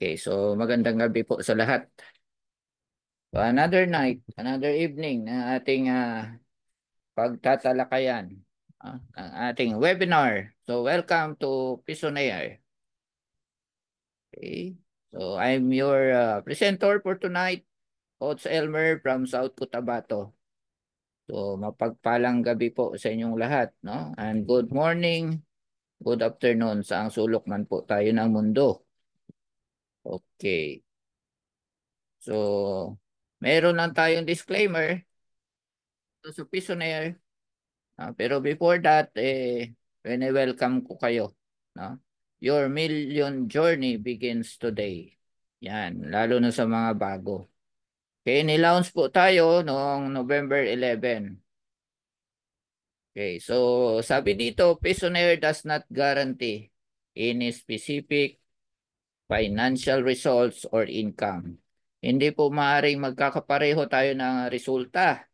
Okay, so magandang gabi po sa lahat. So, another night, another evening na ating pagtatalakayan ng ating webinar. So welcome to Pisonair. Okay, so I'm your presenter for tonight, Coach Elmer from South Cotabato. So mapagpalang gabi po sa inyong lahat, no? And good morning, good afternoon sa ang sulok man po tayo ng mundo. Okay. So meron lang tayong disclaimer sa Pisonair. Pero before that, welcome ko kayo. No? Your million journey begins today. Yan, lalo na sa mga bago. Okay, nilaunch po tayo noong November 11. Okay, so sabi dito, Pisonair does not guarantee any specific financial results or income. Hindi po maaaring magkakapareho tayo ng resulta,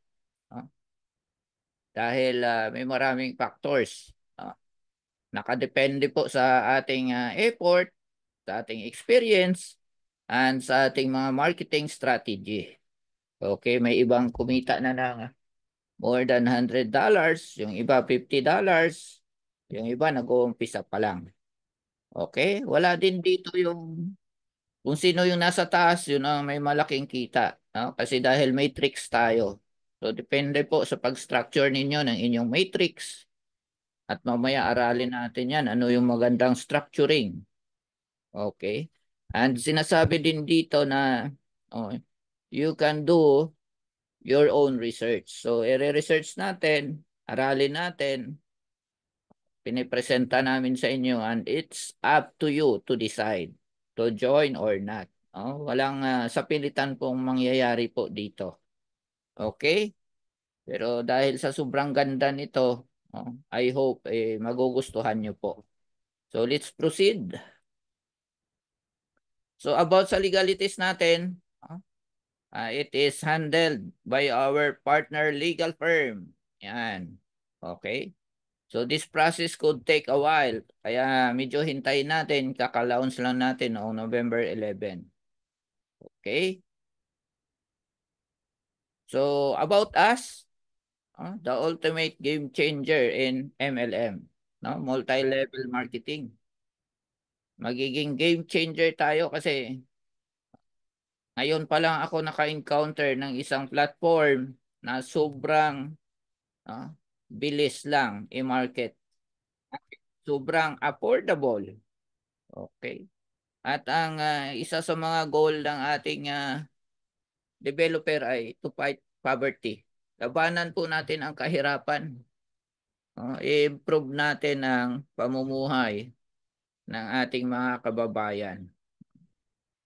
no? Dahil may maraming factors. No? Nakadepende po sa ating effort, sa ating experience, and sa ating mga marketing strategy. Okay, may ibang kumita na ng more than $100, yung iba $50, yung iba nag-uumpisa pa lang. Okay, wala din dito yung kung sino yung nasa taas, yun ang may malaking kita. No? Kasi dahil matrix tayo. So depende po sa pag-structure ninyo ng inyong matrix. At mamaya aralin natin yan, ano yung magandang structuring. Okay? And sinasabi din dito na oh, you can do your own research. So, i-research natin, aralin natin, pinipresenta namin sa inyo, and it's up to you to decide to join or not. Oh, walang sapilitan pong mangyayari po dito. Okay? Pero dahil sa sobrang ganda nito, I hope magugustuhan nyo po. So let's proceed. So about sa legalities natin, it is handled by our partner legal firm. Yan. Okay. So this process could take a while. Kaya medyo hintayin natin. Kaka-launch lang natin noong November 11. Okay. So about us, the ultimate game changer in MLM. No? Multi-level marketing. Magiging game changer tayo kasi ngayon pa lang ako naka-encounter ng isang platform na sobrang bilis lang i-market. Sobrang affordable. Okay. At ang isa sa mga goal ng ating developer ay to fight poverty. Labanan po natin ang kahirapan. I-improve natin ang pamumuhay ng ating mga kababayan.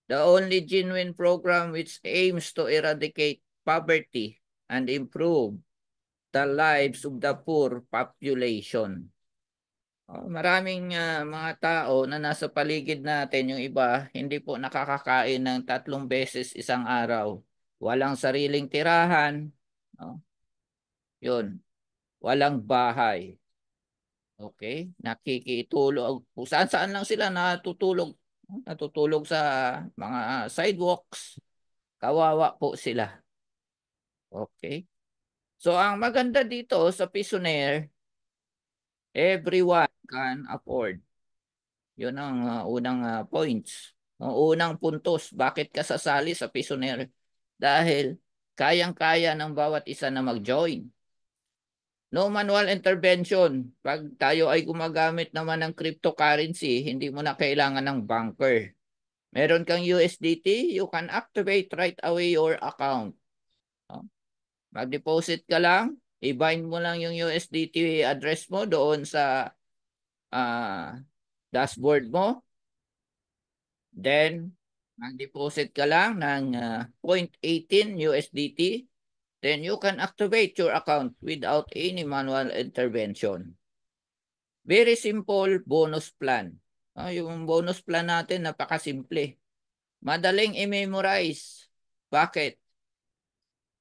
The only genuine program which aims to eradicate poverty and improve the lives of the poor population. Maraming mga tao na nasa paligid natin, yung iba, hindi po nakakakain ng 3 beses isang araw. Walang sariling tirahan. No? Yun. Walang bahay. Okay? Nakikitulog. Kung saan-saan lang sila natutulog. Natutulog sa mga sidewalks. Kawawa po sila. Okay? So, ang maganda dito sa Pisonair, everyone can afford. Yun ang unang points. Unang puntos, bakit ka sasali sa Pisonair? Dahil kayang-kaya ng bawat isa na mag-join. No manual intervention. Pag tayo ay gumagamit naman ng cryptocurrency, hindi mo na kailangan ng banker. Meron kang USDT, you can activate right away your account. Mag-deposit ka lang, i-bind mo lang yung USDT address mo doon sa dashboard mo. Then, mag-deposit ka lang ng 0.18 USDT. Then you can activate your account without any manual intervention. Very simple bonus plan. Yung bonus plan natin, napakasimple. Madaling i-memorize. Bakit?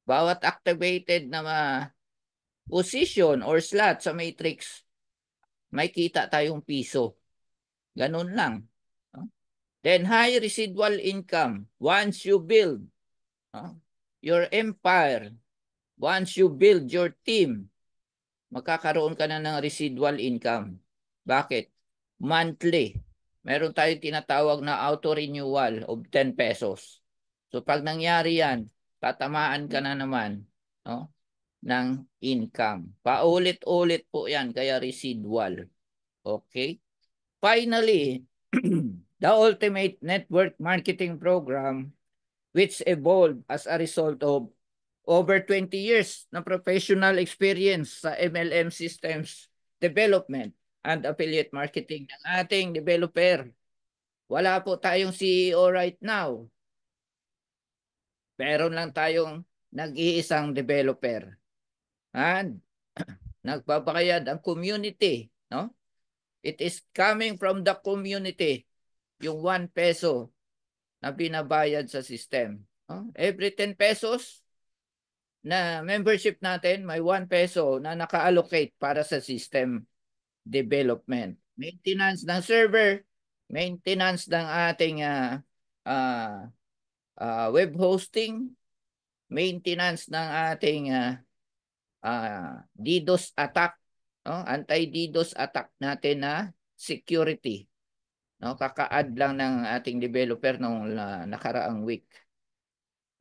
Bawat activated na position or slot sa matrix, may kita tayong piso. Ganun lang. Then high residual income once you build your empire, once you build your team, magkakaroon ka na ng residual income. Bakit? Monthly. Meron tayong tinatawag na auto-renewal of 10 pesos. So pag nangyari yan, tatamaan ka na naman ng income. Paulit-ulit po yan, kaya residual. Okay? Finally, the Ultimate Network Marketing Program, which evolved as a result of over 20 years na professional experience sa MLM systems development and affiliate marketing ng ating developer. Wala po tayong CEO right now. Meron lang tayong nag-iisang developer. And nagpapakayad ang community, no? It is coming from the community, yung 1 peso na binabayad sa system. Every 10 pesos na membership natin, may 1 peso na naka-allocate para sa system development. Maintenance ng server, maintenance ng ating web hosting, maintenance ng ating DDoS attack, anti-DDoS attack natin na security. Kaka-add lang ng ating developer nung nakaraang week.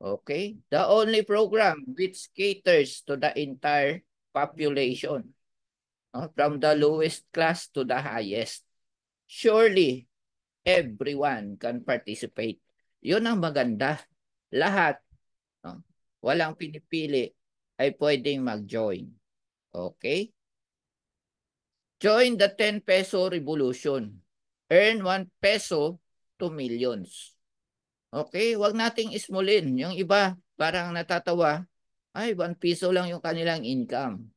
Okay? The only program which caters to the entire population, from the lowest class to the highest. Surely, everyone can participate. Yun ang maganda. Lahat, walang pinipili, ay pwedeng mag-join. Okay? Join the 10 peso revolution. Earn 1 peso to millions. Okay? Huwag nating ismulin. Yung iba, parang natatawa, ay, 1 piso lang yung kanilang income.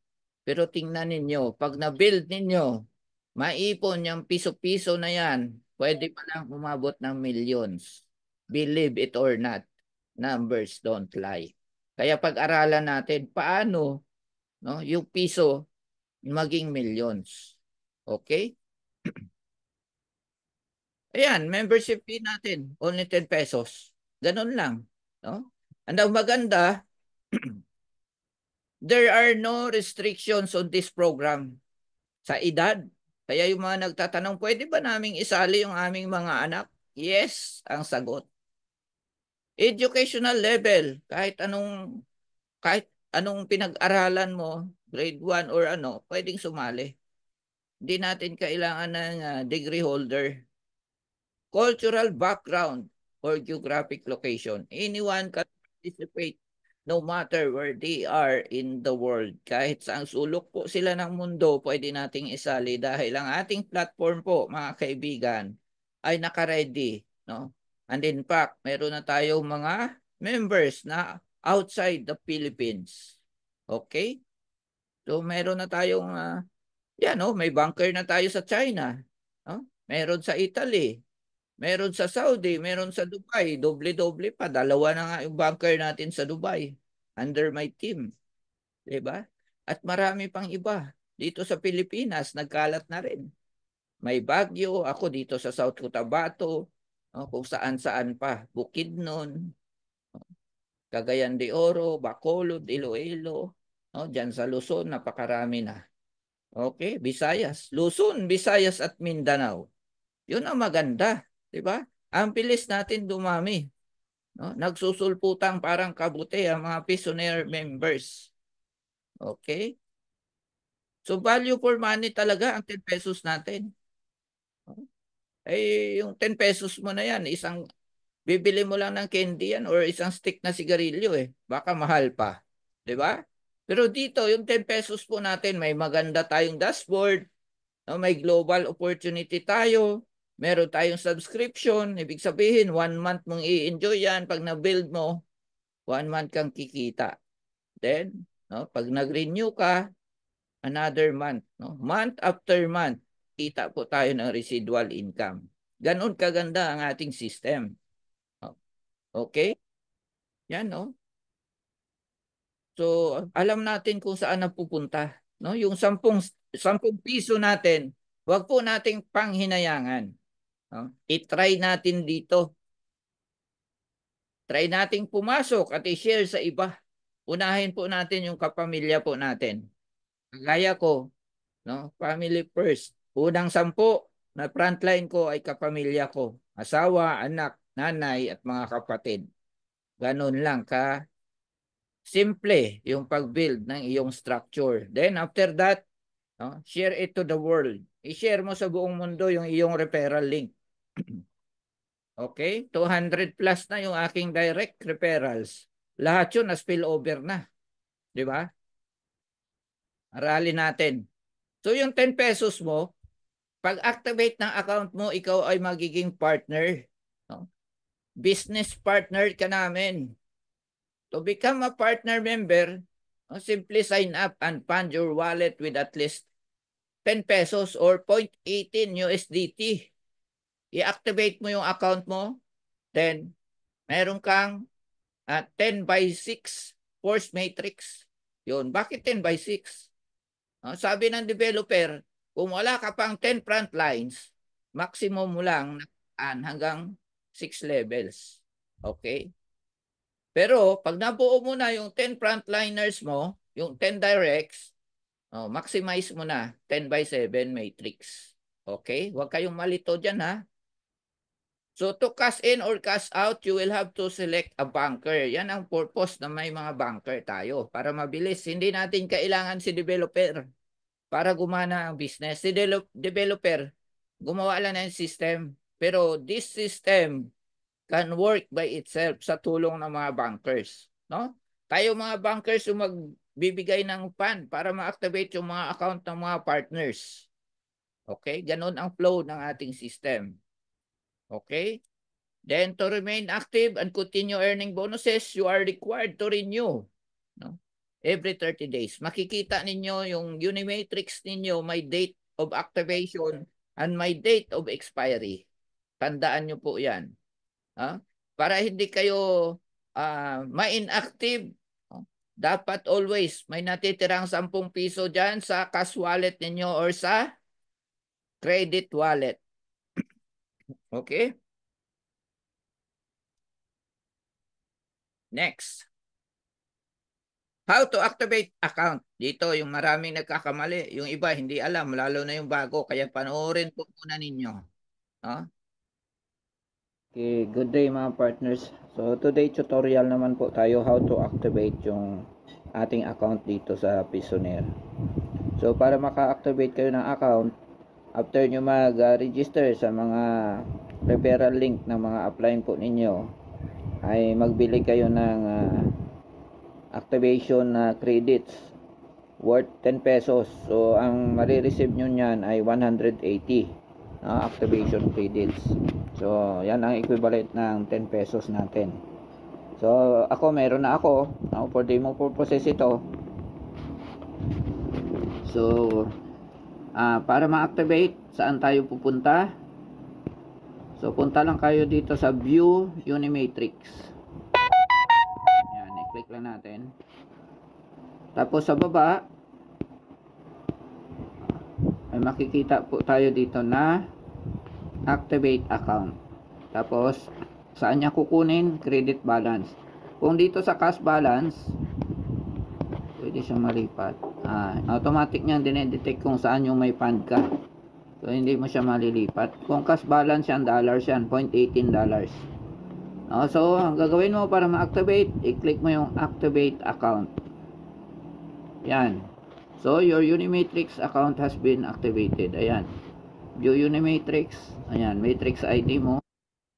Pero tingnan ninyo, pag na-build ninyo, maipon yung piso-piso na yan, pwede pa lang umabot ng millions. Believe it or not, numbers don't lie. Kaya pag-aralan natin, paano yung piso maging millions. Okay? Ayan, membership fee natin, only 10 pesos. Ganun lang. And ang maganda, there are no restrictions on this program sa edad. Kaya yung mga nagtatanong, pwede ba naming isali yung aming mga anak? Yes, ang sagot. Educational level, kahit anong pinag-aralan mo, grade 1 or pwedeng sumali. Hindi natin kailangan ng degree holder. Cultural background or geographic location. Anyone can participate no matter where they are in the world. Kahit saang sulok po sila ng mundo, pwede nating isali dahil ang ating platform po, mga kaibigan, ay naka-ready. And in fact, meron na tayong mga members na outside the Philippines. Okay? So meron na tayong, may bunker na tayo sa China. Meron sa Italy. Meron sa Saudi, meron sa Dubai, doble-doble pa. Dalawa na nga yung bunker natin sa Dubai under my team. Diba? At marami pang iba. Dito sa Pilipinas, nagkalat na rin. May Baguio, ako dito sa South Cotabato, kung saan-saan pa. Bukidnon, Cagayan de Oro, Bacolod, Iloilo, dyan sa Luzon, napakarami na. Okay, Visayas. Luzon, Visayas at Mindanao. Yun ang maganda. Diba? Ang bilis natin dumami. Nagsusulputang parang kabuti ang mga Pissonaire members. Okay? So value for money talaga ang 10 pesos natin. Yung 10 pesos mo na yan, bibili mo lang ng candy yan or isang stick na sigarilyo Baka mahal pa. Diba? Pero dito, yung 10 pesos po natin, may maganda tayong dashboard, may global opportunity tayo, meron tayong subscription, ibig sabihin 1 month mong i-enjoy yan. Pag na-build mo, 1 month kang kikita. Then, pag nag-renew ka, another month. Month after month, kita po tayo ng residual income. Ganon kaganda ang ating system. Okay? Yan, So, alam natin kung saan napupunta. Yung 10 piso natin, wag po nating panghinayangan. I-try natin dito. Try nating pumasok at i-share sa iba. Unahin po natin yung kapamilya po natin. Gaya ko, no? Family first. Unang 10 na frontline ko ay kapamilya ko. Asawa, anak, nanay at mga kapatid. Ganun lang ka simple yung pag-build ng iyong structure. Then after that, no, share it to the world. I-share mo sa buong mundo yung iyong referral link. Okay? 200 plus na yung aking direct referrals. Lahat yun na spillover na. Di ba? Aralin natin. So yung 10 pesos mo, pag-activate ng account mo, ikaw ay magiging partner. No? Business partner ka namin. To become a partner member, no, simply sign up and fund your wallet with at least 10 pesos or 0.18 USDT. I-activate mo yung account mo, then meron kang 10 by 6 force matrix. Yun. Bakit 10 by 6? Sabi ng developer, kung wala ka pang 10 front lines, maximum mo lang hanggang 6 levels. Okay? Pero pag nabuo mo na yung 10 frontliners mo, yung 10 directs, maximize mo na 10 by 7 matrix. Okay? Huwag kayong malito dyan ha. So to cash in or cash out, you will have to select a banker. Yan ang purpose na may mga banker tayo para mabilis. Hindi natin kailangan si developer para gumana ang business. Si developer, gumawa lang ng system. Pero this system can work by itself sa tulong ng mga bankers. No? Tayo mga bankers yung magbibigay ng fund para ma-activate yung mga account ng mga partners. Okay? Ganun ang flow ng ating system. Okay? Then to remain active and continue earning bonuses, you are required to renew. No? Every 30 days. Makikita ninyo yung Unimatrix ninyo, may date of activation and may date of expiry. Tandaan nyo po yan. Para hindi kayo ma-inactive, dapat always may natitirang 10 piso dyan sa cash wallet ninyo or sa credit wallet. Okay? Next. How to activate account. Dito yung maraming nagkakamali. Yung iba hindi alam, lalo na yung bago. Kaya panoorin po muna ninyo. Okay, good day mga partners. So today tutorial naman po tayo how to activate yung ating account dito sa Pisoner. So para maka-activate kayo ng account, after nyo mag-register sa mga referral link ng mga upline po ninyo, ay magbili kayo ng activation credits worth 10 pesos. So ang marireceive nyo nyan ay 180 activation credits. So yan ang equivalent ng 10 pesos natin. So ako meron na ako for demo purposes ito. So para ma-activate, saan tayo pupunta? So punta lang kayo dito sa View Unimatrix. Yan, i-click lang natin. Tapos sa baba ay makikita po tayo dito na activate account. Tapos saan niya kukunin? Credit balance. Kung dito sa cash balance, pwede siya malipat. Automatic niyan dinedetect kung saan yung may fund ka. So hindi mo siya malilipat. Kung cash balance yan, dollars yan, $0.18. So ang gagawin mo para ma-activate, i-click mo yung activate account. Yan. So your Unimatrix account has been activated. Ayan. View Unimatrix. Ayan, matrix ID mo.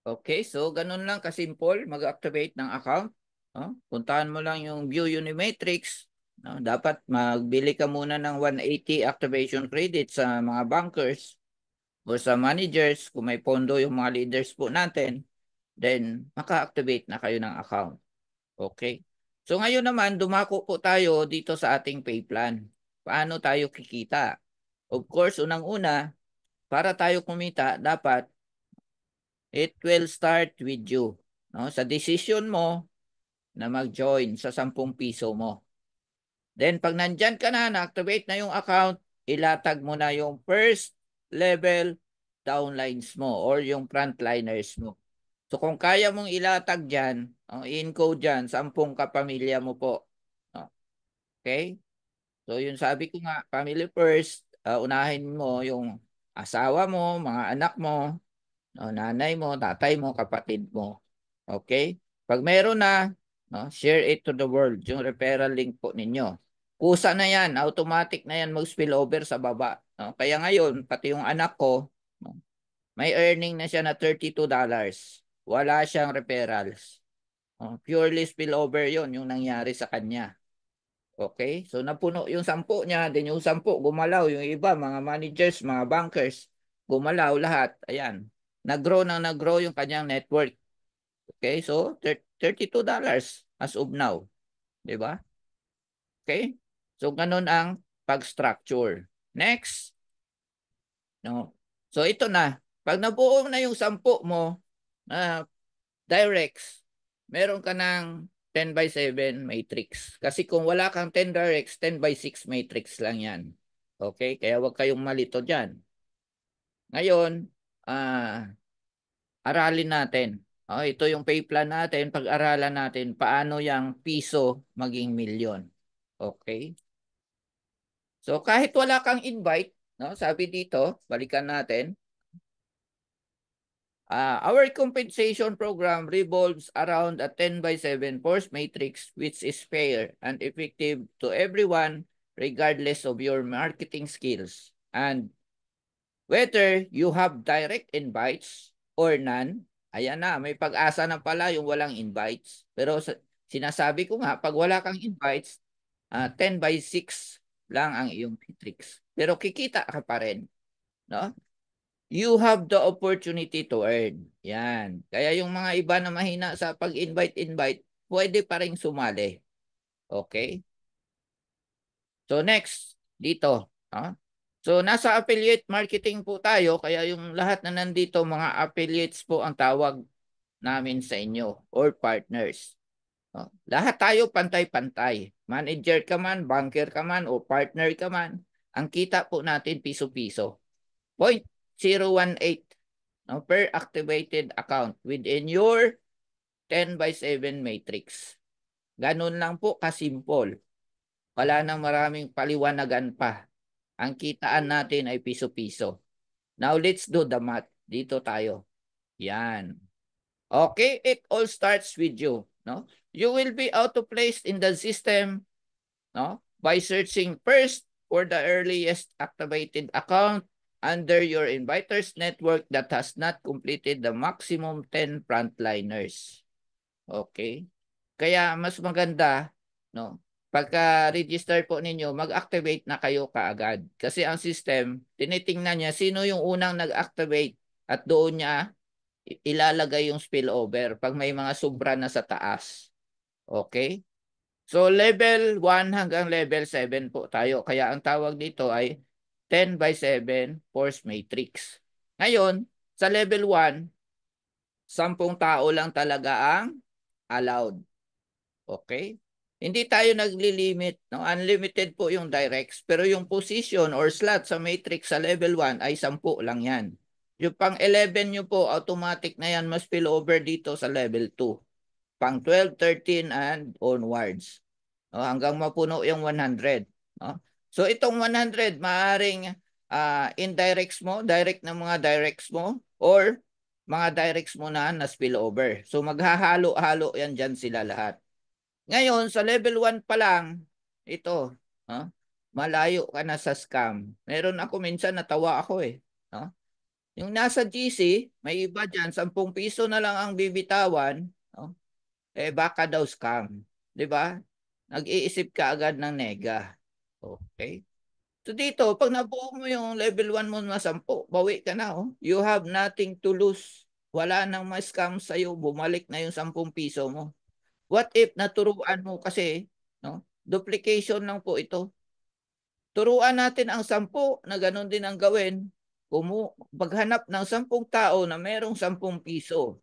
Okay, so ganun lang kasimple mag-activate ng account. Puntahan mo lang yung View Unimatrix. Dapat magbili ka muna ng 180 activation credit sa mga bankers o sa managers kung may pondo yung mga leaders po natin. Then, maka-activate na kayo ng account. Okay? So ngayon naman, dumako po tayo dito sa ating pay plan. Paano tayo kikita? Of course, unang-una, para tayo kumita, dapat it will start with you. Sa decision mo na mag-join sa 10 piso mo. Then pag nandyan ka na, na-activate na yung account, ilatag mo na yung first level downlines mo or yung frontliners mo. So kung kaya mong ilatag dyan, i-encode dyan, 10 kapamilya mo po. Okay? So yun sabi ko nga, family first, unahin mo yung asawa mo, mga anak mo, nanay mo, tatay mo, kapatid mo. Okay? Pag meron na, share it to the world, yung referral link po ninyo. Kusa na yan, automatic na yan mag-spill over sa baba. Kaya ngayon, pati yung anak ko, may earning na siya na $32. Wala siyang referrals. Purely spillover yon yung nangyari sa kanya. Okay? So napuno yung 10 niya, then yung 10 gumalaw, yung iba, mga managers, mga bankers, gumalaw lahat. Ayan. Nag-grow yung kanyang network. Okay? So $32 as of now. 'Di ba? Okay? So ganun ang pag-structure. Next. No. So ito na. Pag nabuo na yung 10 mo na directs, meron ka ng 10 by 7 matrix. Kasi kung wala kang 10 directs, 10 by 6 matrix lang yan. Okay? Kaya wag kayong malito dyan. Ngayon, aralin natin. Ito yung pay plan natin. Pag-aralan natin paano yung piso maging milyon. Okay? So kahit wala kang invite, sabi dito, balikan natin. Our compensation program revolves around a 10 by 7 force matrix which is fair and effective to everyone regardless of your marketing skills. And whether you have direct invites or none, ayan na, may pag-asa na pala yung walang invites. Pero sinasabi ko nga, pag wala kang invites, 10 by 6 lang ang iyong matrix. Pero kikita ka pa rin. No? You have the opportunity to earn. Yan. Kaya yung mga iba na mahina sa pag-invite, pwede pa rin sumali. Okay? So next, dito. So nasa affiliate marketing po tayo, kaya yung lahat na nandito, mga affiliates po ang tawag namin sa inyo or partners. Lahat tayo pantay-pantay. Manager ka man, banker ka man, o partner ka man, ang kita po natin piso-piso. 0.018 per activated account within your 10 by 7 matrix. Ganun lang po kasimple. Wala nang maraming paliwanagan pa. Ang kitaan natin ay piso-piso. Now let's do the math. Dito tayo. Yan. Okay, it all starts with you. No? You will be auto-placed in the system, no, by searching first for the earliest activated account under your inviters network that has not completed the maximum 10 frontliners. Okay? Kaya mas maganda, no, pagka-register po ninyo, mag-activate na kayo kaagad. Kasi ang system, tinitingnan niya sino yung unang nag-activate at doon niya ilalagay yung spillover pag may mga sobra na sa taas. Okay? So level 1 hanggang level 7 po tayo. Kaya ang tawag dito ay 10 by 7 force matrix. Ngayon, sa level 1, 10 tao lang talaga ang allowed. Okay? Hindi tayo naglilimit. No? Unlimited po yung directs. Pero yung position or slot sa matrix sa level 1 ay 10 lang yan. Yung pang 11 nyo po, automatic na yan mas spill over dito sa level 2. Pang 12, 13, and onwards. Hanggang mapuno yung 100. So itong 100, maaring indirects mo, direct na mga directs mo, or mga directs mo na spillover. So maghahalo-halo yan dyan sila lahat. Ngayon, sa level 1 pa lang, ito, malayo ka na sa scam. Meron ako minsan, natawa ako eh. Yung nasa GC, may iba dyan, 10 piso na lang ang bibitawan, baka daw scam. 'Di ba? Nag-iisip ka agad ng nega. Okay? So dito, pag nabuo mo yung level 1 mo na 10, bawi ka na. You have nothing to lose. Wala nang ma-scam sa'yo. Bumalik na yung 10 piso mo. What if naturuan mo kasi, no? Duplication lang po ito. Turuan natin ang 10 na ganun din ang gawin. Paghanap ng 10 tao na merong 10 piso.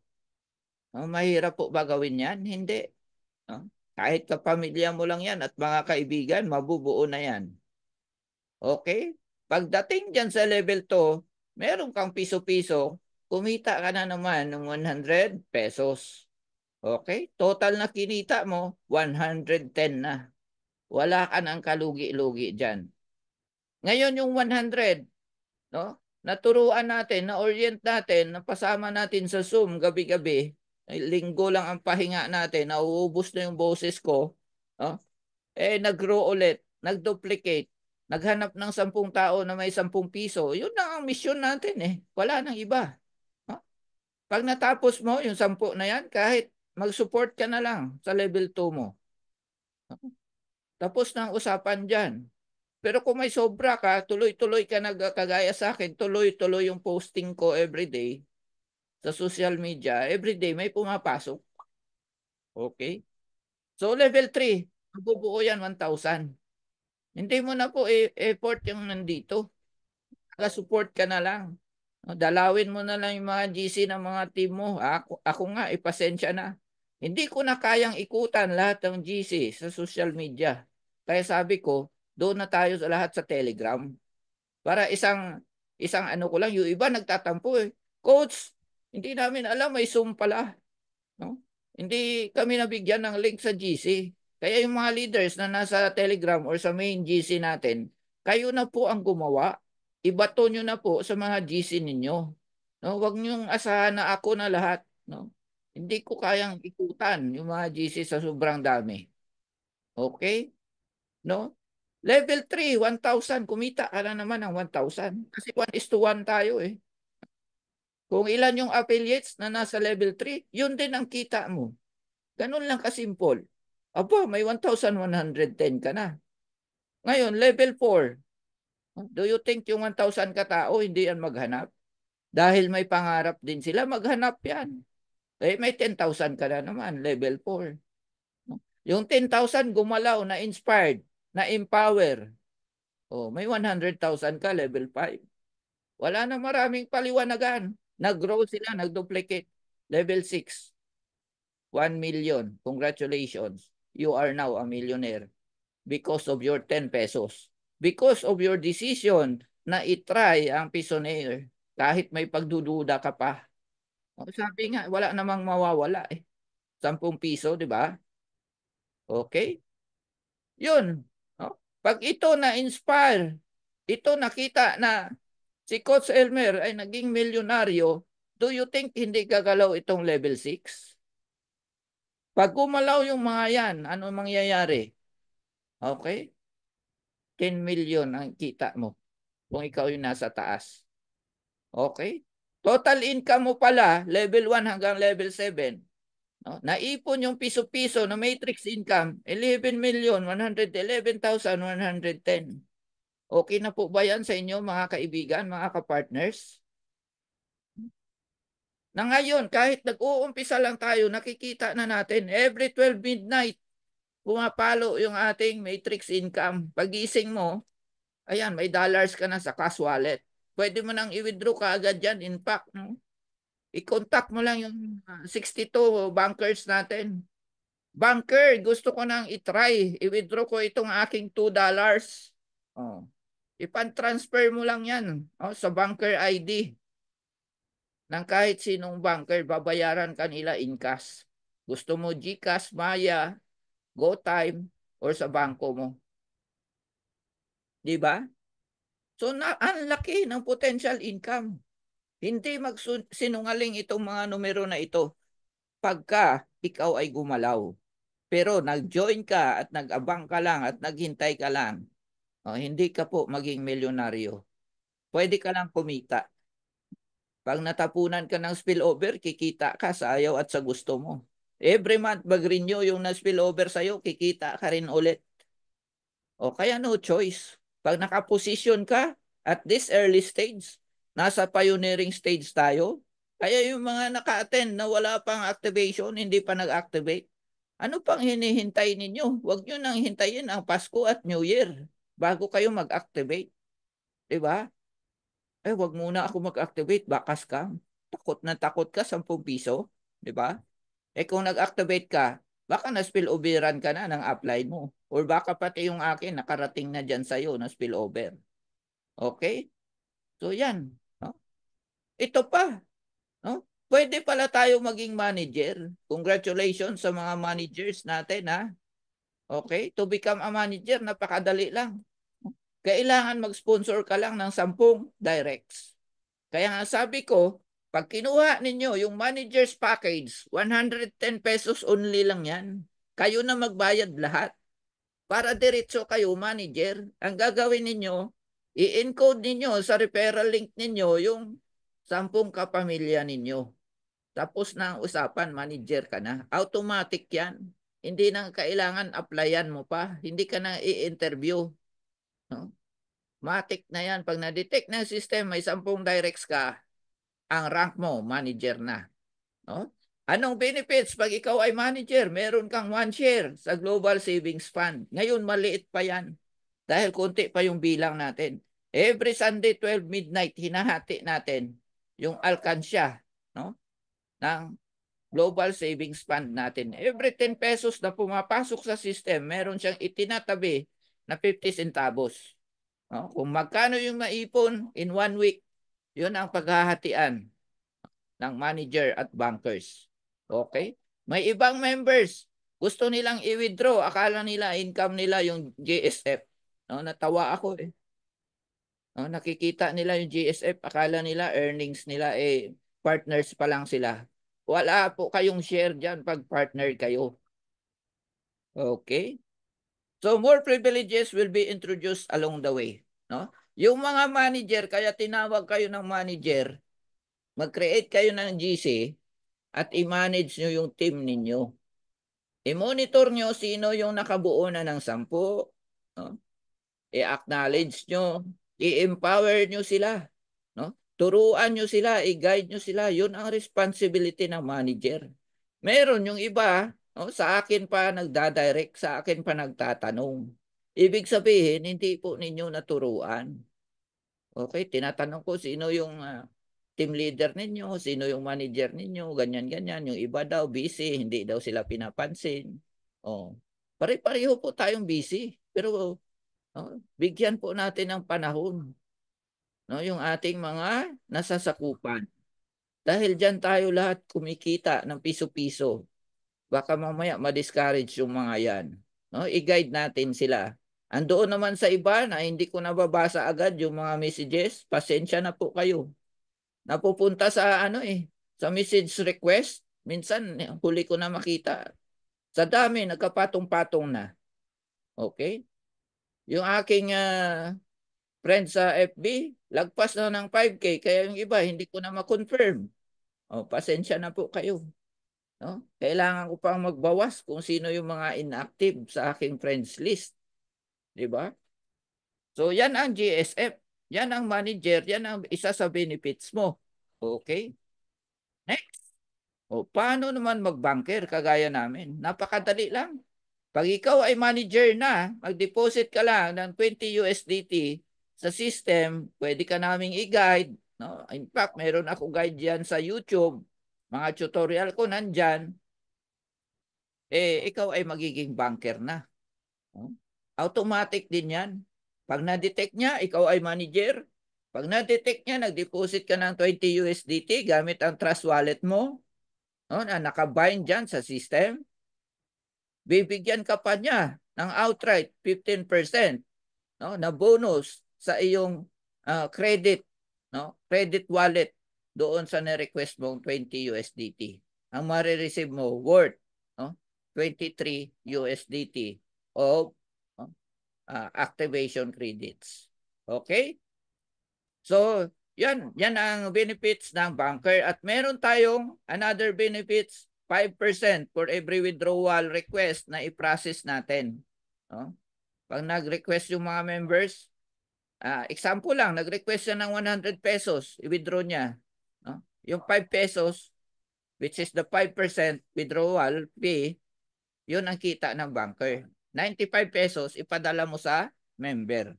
Mahirap po ba gawin yan? Hindi. Kahit kapamilya mo lang yan at mga kaibigan, mabubuo na yan. Okay? Pagdating dyan sa level 2, meron kang piso-piso, kumita ka na naman ng 100 pesos. Okay? Total na kinita mo, 110 na. Wala ka nang kalugi-lugi dyan. Ngayon yung 100, no? Naturuan natin, na-orient natin, napasama natin sa Zoom gabi-gabi. Linggo lang ang pahinga natin, nauubos na yung boses ko. No? Nag-grow ulit, nag-duplicate, naghanap ng 10 tao na may 10 piso. Yun na ang mission natin eh. Wala nang iba. No? Pag natapos mo yung 10 na yan, kahit mag-support ka na lang sa level 2 mo. No? Tapos na ang usapan dyan. Pero kung may sobra ka, tuloy-tuloy ka kagaya sa akin, tuloy-tuloy yung posting ko everyday sa social media. Everyday may pumapasok. Okay? So level 3, mabubuo yan 1,000. Hindi mo na po effort yung nandito. Support ka na lang. No, dalawin mo na lang yung mga GC ng mga team mo. Ako nga, ipasensya na. Hindi ko na kayang ikutan lahat ng GC sa social media. Kaya sabi ko, doon na tayo sa lahat sa Telegram. Para isang ano ko lang, yung iba nagtatampo eh. Coach, hindi namin alam may Zoom pala. No? Hindi kami nabigyan ng link sa GC. Kaya yung mga leaders na nasa Telegram or sa main GC natin, kayo na po ang gumawa. Ibato nyo na po sa mga GC ninyo. No, wag niyo asahan na ako na lahat, no? Hindi ko kayang ikutan yung mga GC sa sobrang dami. Okay? No? Level 3, 1,000. Kumita ka na naman ng 1,000. Kasi 1:1 tayo eh. Kung ilan yung affiliates na nasa level 3, yun din ang kita mo. Ganun lang kasimple. Aba, may 1,110 ka na. Ngayon, level 4. Do you think yung 1,000 katao hindi yan maghanap? Dahil may pangarap din sila, maghanap yan. May 10,000 ka na naman, level 4. Yung 10,000 gumalaw, na inspired, na empower. May 100,000 ka, level 5. Wala na maraming paliwanagan. Nag-grow sila, nag-duplicate. Level 6. 1 million. Congratulations. You are now a millionaire because of your 10 pesos. Because of your decision na itry ang Pisonaire kahit may pagdududa ka pa. Sabi nga, wala namang mawawala eh. 10 piso, di ba? Okay? Yun. No? Pag ito na-inspire, ito nakita na si Coach Elmer ay naging milyonaryo, do you think hindi gagalaw itong level 6? Pag gumalaw yung mga yan, ano mangyayari? Okay? 10 million ang kita mo kung ikaw yung nasa taas. Okay? Total income mo pala, level 1 hanggang level 7. No? Naipon yung piso-piso na matrix income, 11,111,110. Okay na po ba yan sa inyo mga kaibigan, mga kapartners? Na ngayon, kahit nag-uumpisa lang tayo, nakikita na natin every 12 midnight, pumapalo yung ating matrix income. Pagising mo, ayan, may dollars ka na sa cash wallet. Pwede mo nang i-withdraw ka agad yan. In fact, no? I-contact mo lang yung 62 bankers natin. Banker, gusto ko nang i-try. I-withdraw ko itong aking $2. Oh. Ipan-transfer mo lang yan sa banker ID ng kahit sinong banker, babayaran kanila in cash. Gusto mo GCash, Maya, GoTime, or sa bangko mo. Di ba? So, ang laki ng potential income. Hindi magsinungaling itong mga numero na ito pagka ikaw ay gumalaw. Pero nag-join ka at nag-abang ka lang at naghintay ka lang, hindi ka po maging milyonaryo. Pwede ka lang kumita. Pag natapunan ka ng spillover, kikita ka sa ayaw at sa gusto mo. Every month, mag-renew yung na-spillover sa'yo, kikita ka rin ulit. O kaya no choice. Pag nakaposition ka at this early stage, nasa pioneering stage tayo, kaya yung mga naka-attend na wala pang activation, hindi pa nag-activate, ano pang hinihintay ninyo? Huwag nyo nang hintayin ang Pasko at New Year bago kayo mag-activate. Diba? Wag muna ako mag-activate, baka scam. Takot ka, 10 piso. Diba? Kung nag-activate ka, baka na-spilloveran ka na ng upline mo. Or baka pati yung nakarating na dyan sa'yo na spillover. Okay? So yan. No? Ito pa, no? Pwede pala tayo maging manager. Congratulations sa mga managers natin, ha? Okay? To become a manager, napakadali lang. Kailangan mag-sponsor ka lang ng 10 directs. Kaya nga sabi ko, pag kinuha ninyo yung manager's package, 110 pesos only lang yan. Kayo na magbayad lahat. Para diretso kayo manager. Ang gagawin ninyo, i-encode ninyo sa referral link ninyo yung 10 kapamilya ninyo. Tapos na ang usapan, manager ka na. Automatic yan. Hindi na kailangan applyan mo pa. Hindi ka na i-interview. No? Matik na yan. Pag na-detect ng system, may 10 directs ka, ang rank mo, manager na. No? Anong benefits pag ikaw ay manager? Meron kang 1 share sa Global Savings Fund. Ngayon, maliit pa yan. Dahil konti pa yung bilang natin. Every Sunday, 12 midnight, hinahati natin yung alkansya, no? Ng Global Savings Fund natin. Every 10 pesos na pumapasok sa system, meron siyang itinatabi na 50 centavos. No? Kung magkano yung maipon in 1 week, yun ang paghahatian ng manager at bankers. Okay? May ibang members, gusto nilang i-withdraw, akala nila income nila yung GSF. No, natawa ako eh. No, nakikita nila yung GSF, akala nila earnings nila partners pa lang sila. Wala po kayong share diyan pag partner kayo. Okay? So more privileges will be introduced along the way, no? Yung mga manager, kaya tinawag kayo ng manager, mag-create kayo ng GC at i-manage nyo yung team ninyo. I-monitor nyo sino yung nakabuo na ng 10, no? I-acknowledge nyo, i-empower nyo sila, no? Turuan nyo sila, i-guide nyo sila. Yun ang responsibility ng manager. Meron yung iba, no? Sa akin pa nagdadirect, sa akin pa nagtatanong. Ibig sabihin, hindi po ninyo naturuan. Okay, tinatanong ko sino yung team leader ninyo, sino yung manager ninyo, ganyan-ganyan. Yung iba daw busy, hindi daw sila pinapansin. Oh. Pare-pareho po tayong busy. Pero bigyan po natin ng panahon, no, yung ating mga nasasakupan. Dahil diyan tayo lahat kumikita ng piso-piso. Baka mamaya ma-discourage yung mga yan. No, i-guide natin sila. Andoon naman sa iba na hindi ko nababasa agad yung mga messages, pasensya na po kayo. Napupunta sa sa message request, minsan huli ko na makita. Sa dami, nagkapatong-patong na. Okay? Yung aking friend sa FB, lagpas na ng 5K, kaya yung iba hindi ko na ma-confirm. Pasensya na po kayo. No? Kailangan ko pang magbawas kung sino yung mga inactive sa aking friends list. Di ba? So yan ang GSF, yan ang manager, yan ang isa sa benefits mo. Okay? Next. Paano naman mag-banker kagaya namin? Napakadali lang. Pag ikaw ay manager na, mag-deposit ka lang ng 20 USDT sa system, pwede ka naming i-guide. No? In fact, meron ako guide yan sa YouTube. Mga tutorial ko nandyan. Ikaw ay magiging banker na. No? Automatic din yan. Pag na-detect niya, ikaw ay manager. Pag na-detect niya, nag-deposit ka ng 20 USDT gamit ang Trust Wallet mo, no, na nakabind dyan sa system, bibigyan ka pa niya ng outright 15%, no, na bonus sa iyong credit, no, credit wallet doon sa na-request mong 20 USDT. Ang marireceive mo worth, no, 23 USDT of activation credits. Okay? So, yan ang benefits ng banker at meron tayong another benefits 5% for every withdrawal request na i-process natin. No? Pag nag-request yung mga members, example lang, nag-request siya ng 100 pesos, i-withdraw niya. No? Yung 5 pesos, which is the 5% withdrawal fee, yun ang kita ng banker. 95 pesos, ipadala mo sa member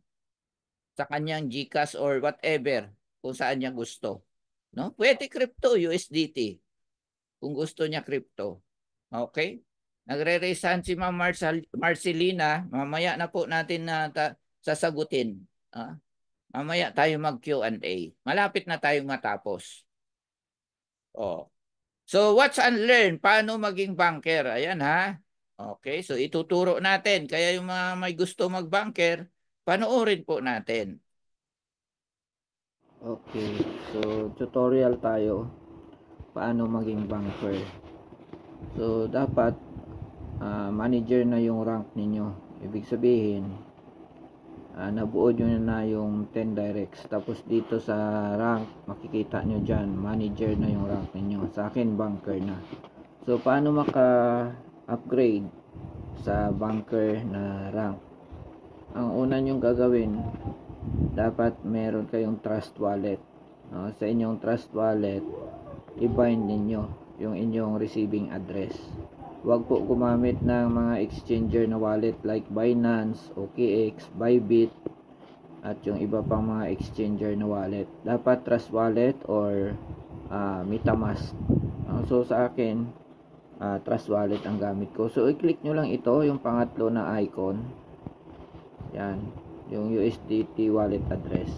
sa kanyang GCash or whatever kung saan niya gusto. No? Pwede crypto, USDT, kung gusto niya crypto. Okay? Nagre-resign si Ma'am Marcelina. Mamaya na po natin na sasagutin. Mamaya tayo mag Q&A. Malapit na tayong matapos. Oh. So what's unlearn? Paano maging banker? Ayan ha. Okay, so ituturo natin. Kaya yung mga may gusto mag-banker, panoorin po natin. Okay, so tutorial tayo paano maging banker. So dapat manager na yung rank ninyo. Ibig sabihin, nabuo nyo na yung 10 directs. Tapos dito sa rank, makikita nyo dyan, manager na yung rank ninyo. Sa akin, banker na. So paano maka-upgrade sa banker na rank? Ang una nyong gagawin, dapat meron kayong trust wallet. Sa inyong trust wallet, i-bind ninyo yung inyong receiving address. Huwag po gumamit ng mga exchanger na wallet like Binance, OKX, Bybit, at yung iba pang mga exchanger na wallet. Dapat trust wallet or MetaMask. So sa akin, trust wallet ang gamit ko. So i-click nyo lang ito, yung pangatlo na icon. Yan, yung USDT wallet address.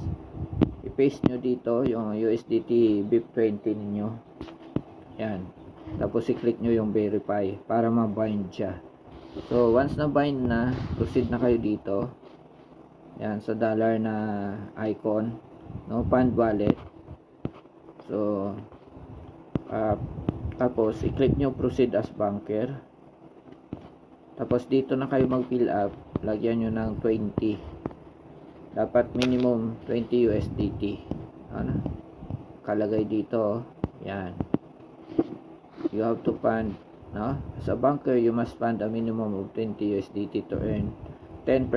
I-paste nyo dito yung USDT BIP20 ninyo. Yan. Tapos i-click nyo yung verify para ma-bind siya. So once na bind na, proceed na kayo dito. Yan, sa dollar na icon, no, fund wallet. So tapos i-click nyo proceed as banker. Tapos dito na kayo mag-fill up, lagyan nyo ng 20. Dapat minimum 20 USDT. Ano? Kalagay dito, yan. You have to fund, no? As a banker, you must fund a minimum of 20 USDT to earn 10%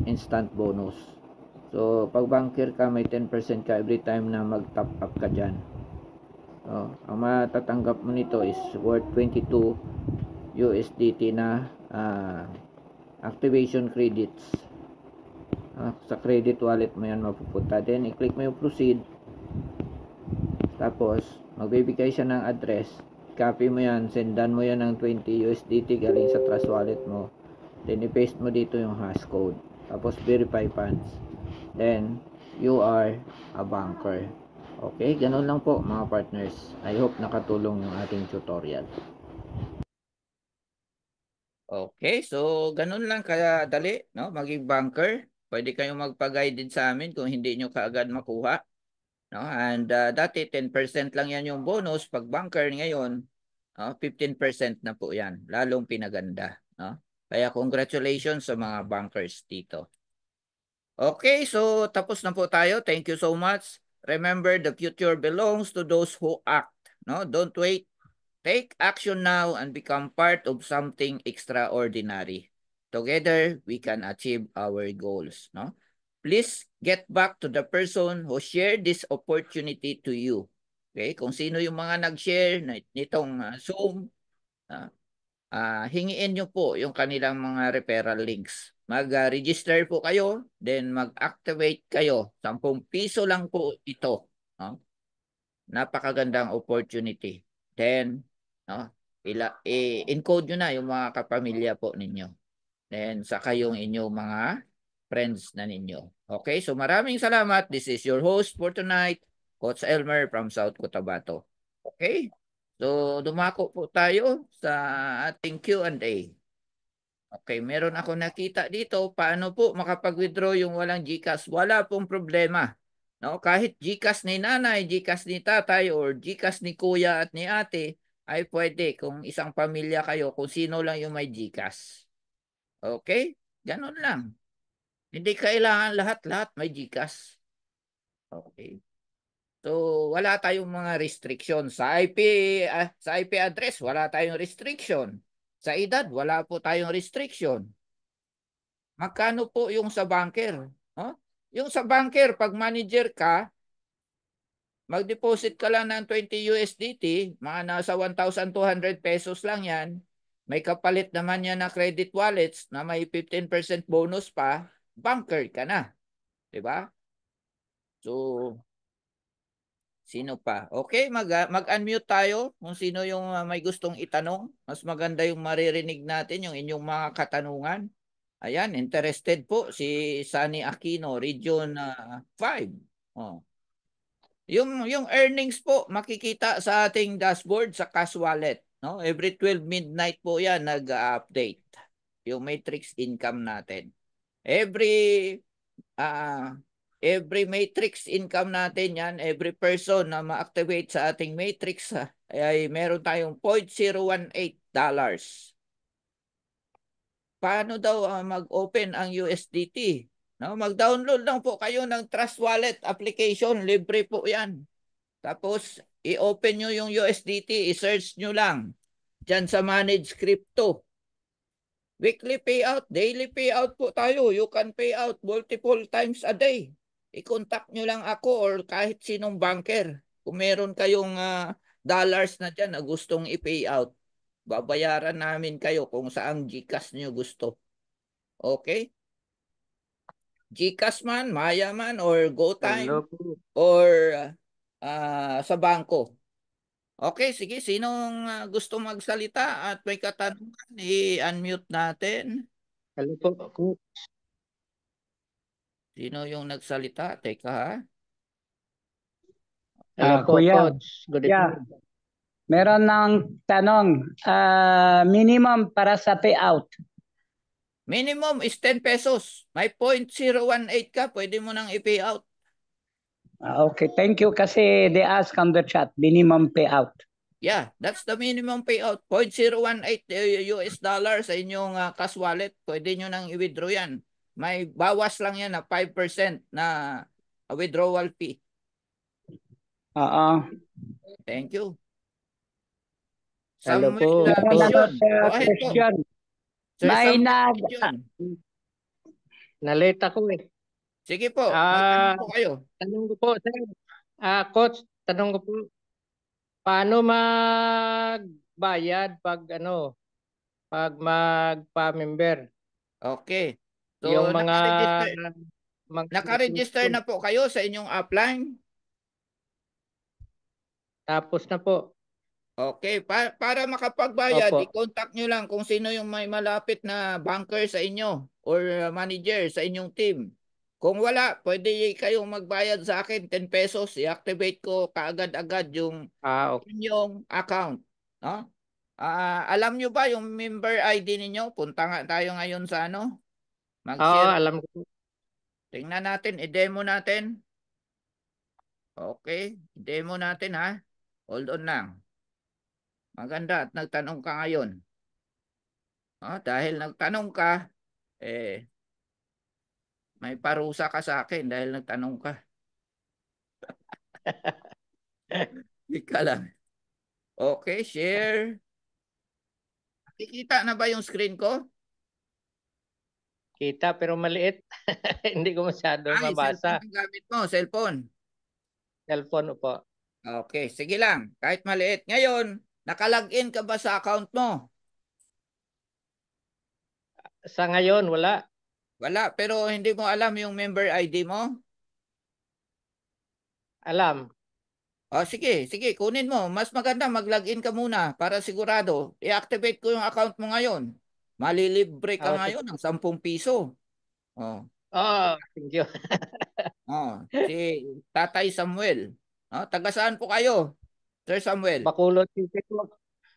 instant bonus. So, pag banker ka, may 10% ka every time na mag-top up ka dyan. So, ang matatanggap mo nito is worth 22 USDT na activation credits. Sa credit wallet mo yan mapupunta. Then, i-click mo yung proceed. Tapos, magbibigay siya ng address. Copy mo yan, sendan mo yan ng 20 USDT galing sa trust wallet mo. Then, i-paste mo dito yung hash code. Tapos, verify funds. Then, you are a banker. Okay, ganun lang po mga partners. I hope nakatulong yung ating tutorial. Okay, so ganun lang kadali, no? Maging banker. Pwede kayong magpa-guide sa amin kung hindi nyo kaagad makuha. No? And dati 10% lang yan yung bonus pag banker ngayon, 15% na po yan. Lalong pinaganda, no? Kaya congratulations sa mga bankers dito. Okay, so tapos na po tayo. Thank you so much. Remember, the future belongs to those who act, no? Don't wait. Take action now and become part of something extraordinary. Together, we can achieve our goals, no? Please get back to the person who shared this opportunity to you. Okay? Kung sino yung mga nag-share nitong Zoom, hingiin nyo po yung kanilang mga referral links. Mag-register po kayo, then mag-activate kayo. 10 piso lang po ito. No? Napakagandang opportunity. Then, no, i-encode nyo na yung mga kapamilya po ninyo. Then, saka yung inyong mga friends na ninyo. Okay, so maraming salamat. This is your host for tonight, Coach Elmer from South Cotabato. Okay, so dumako po tayo sa ating Q&A. Okay, meron ako nakita dito, paano po makapag-withdraw yung walang GCash? Wala pong problema. No, kahit GCash ni nanay, GCash ni tatay, or GCash ni kuya at ni ate, ay pwede kung isang pamilya kayo, kung sino lang yung may GCash. Okay? Ganun lang. Hindi kailangan lahat-lahat may GCash. Okay. So, wala tayong mga restriction. Sa IP address, wala tayong restriction. Sa edad, wala po tayong restriction. Magkano po yung sa banker? Huh? Yung sa banker, pag manager ka, mag-deposit ka lang ng 20 USDT, mga nasa 1,200 pesos lang yan. May kapalit naman yan na credit wallets na may 15% bonus pa, banker ka na. 'Di ba? So, sino pa? Okay, mag-unmute tayo kung sino yung may gustong itanong. Mas maganda yung maririnig natin yung inyong mga katanungan. Ayan, interested po si Sunny Aquino, Region 5. Oh. Yung earnings po makikita sa ating dashboard sa cash wallet, no? Every 12 midnight po 'yan nag-update yung matrix income natin. Every ah matrix income natin 'yan, every person na ma-activate sa ating matrix ay meron tayong $0.018. Paano daw mag-open ang USDT? No, mag-download lang po kayo ng Trust Wallet application, libre po 'yan. Tapos, i-open nyo yung USDT, i-search nyo lang dyan sa Manage Crypto. Weekly payout, daily payout po tayo. You can pay out multiple times a day. I-contact nyo lang ako or kahit sinong banker. Kung meron kayong dollars na dyan na gustong i-pay out, babayaran namin kayo kung saang GCash nyo gusto. Okay? GCash man, Maya man, or GoTime, Hello po. or sa bangko. Okay, sige. Sinong gusto magsalita at may katanungan, i-unmute natin. Hello po ako. Sino yung nagsalita? Teka ha. Hello po, Kuya, Coach. Good evening. meron ng tanong, minimum para sa payout. Minimum is 10 pesos. May 0.018 ka, pwede mo nang i-pay out. Okay, thank you kasi they ask on the chat, minimum payout. Yeah, that's the minimum payout. 0.018 US dollar sa inyong cash wallet. Pwede nyo nang i-withdraw yan. May bawas lang yan na 5% na withdrawal fee. Oo. Thank you. Hello Samuel po. Vision. Go ahead po. Question. Sir May Samuel Vision. Nalate ako eh. Sige po, magtanong po kayo. Tanong ko po, sir. Coach, tanong ko po, paano magbayad pag magpa-member? Okay. So, Yung mga naka-register na po kayo sa inyong upline? Tapos na po. Okay, para makapagbayad, Opo. i-contact nyo lang kung sino yung may malapit na banker sa inyo or manager sa inyong team. Kung wala, pwede kayong magbayad sa akin 10 pesos. I-activate ko kaagad-agad yung Okay. inyong account. No? Alam nyo ba yung member ID ninyo? Punta nga tayo ngayon sa Oo, mag-share. alam ko. Tingnan natin, i-demo natin. Okay, i-demo natin ha. Hold on lang. Maganda at nagtanong ka ngayon. Dahil nagtanong ka, may parusa ka sa akin dahil nagtanong ka. Ika lang. Okay, share. Nakikita na ba yung screen ko? Kita pero maliit. Hindi ko masyado Ay, mabasa. cellphone ang gamit mo, cellphone. Cellphone po. Okay, sige lang. Kahit maliit. Ngayon, nakalagin ka ba sa account mo? Sa ngayon, wala. Wala, pero hindi mo alam yung member ID mo? Alam. Sige, kunin mo. Mas maganda mag-login ka muna para sigurado. I-activate ko yung account mo ngayon. Malilibre ka ngayon ng 10 piso. Oh. Thank you. Si Tatay Samuel. Taga saan po kayo, Sir Samuel? Bacolod City po.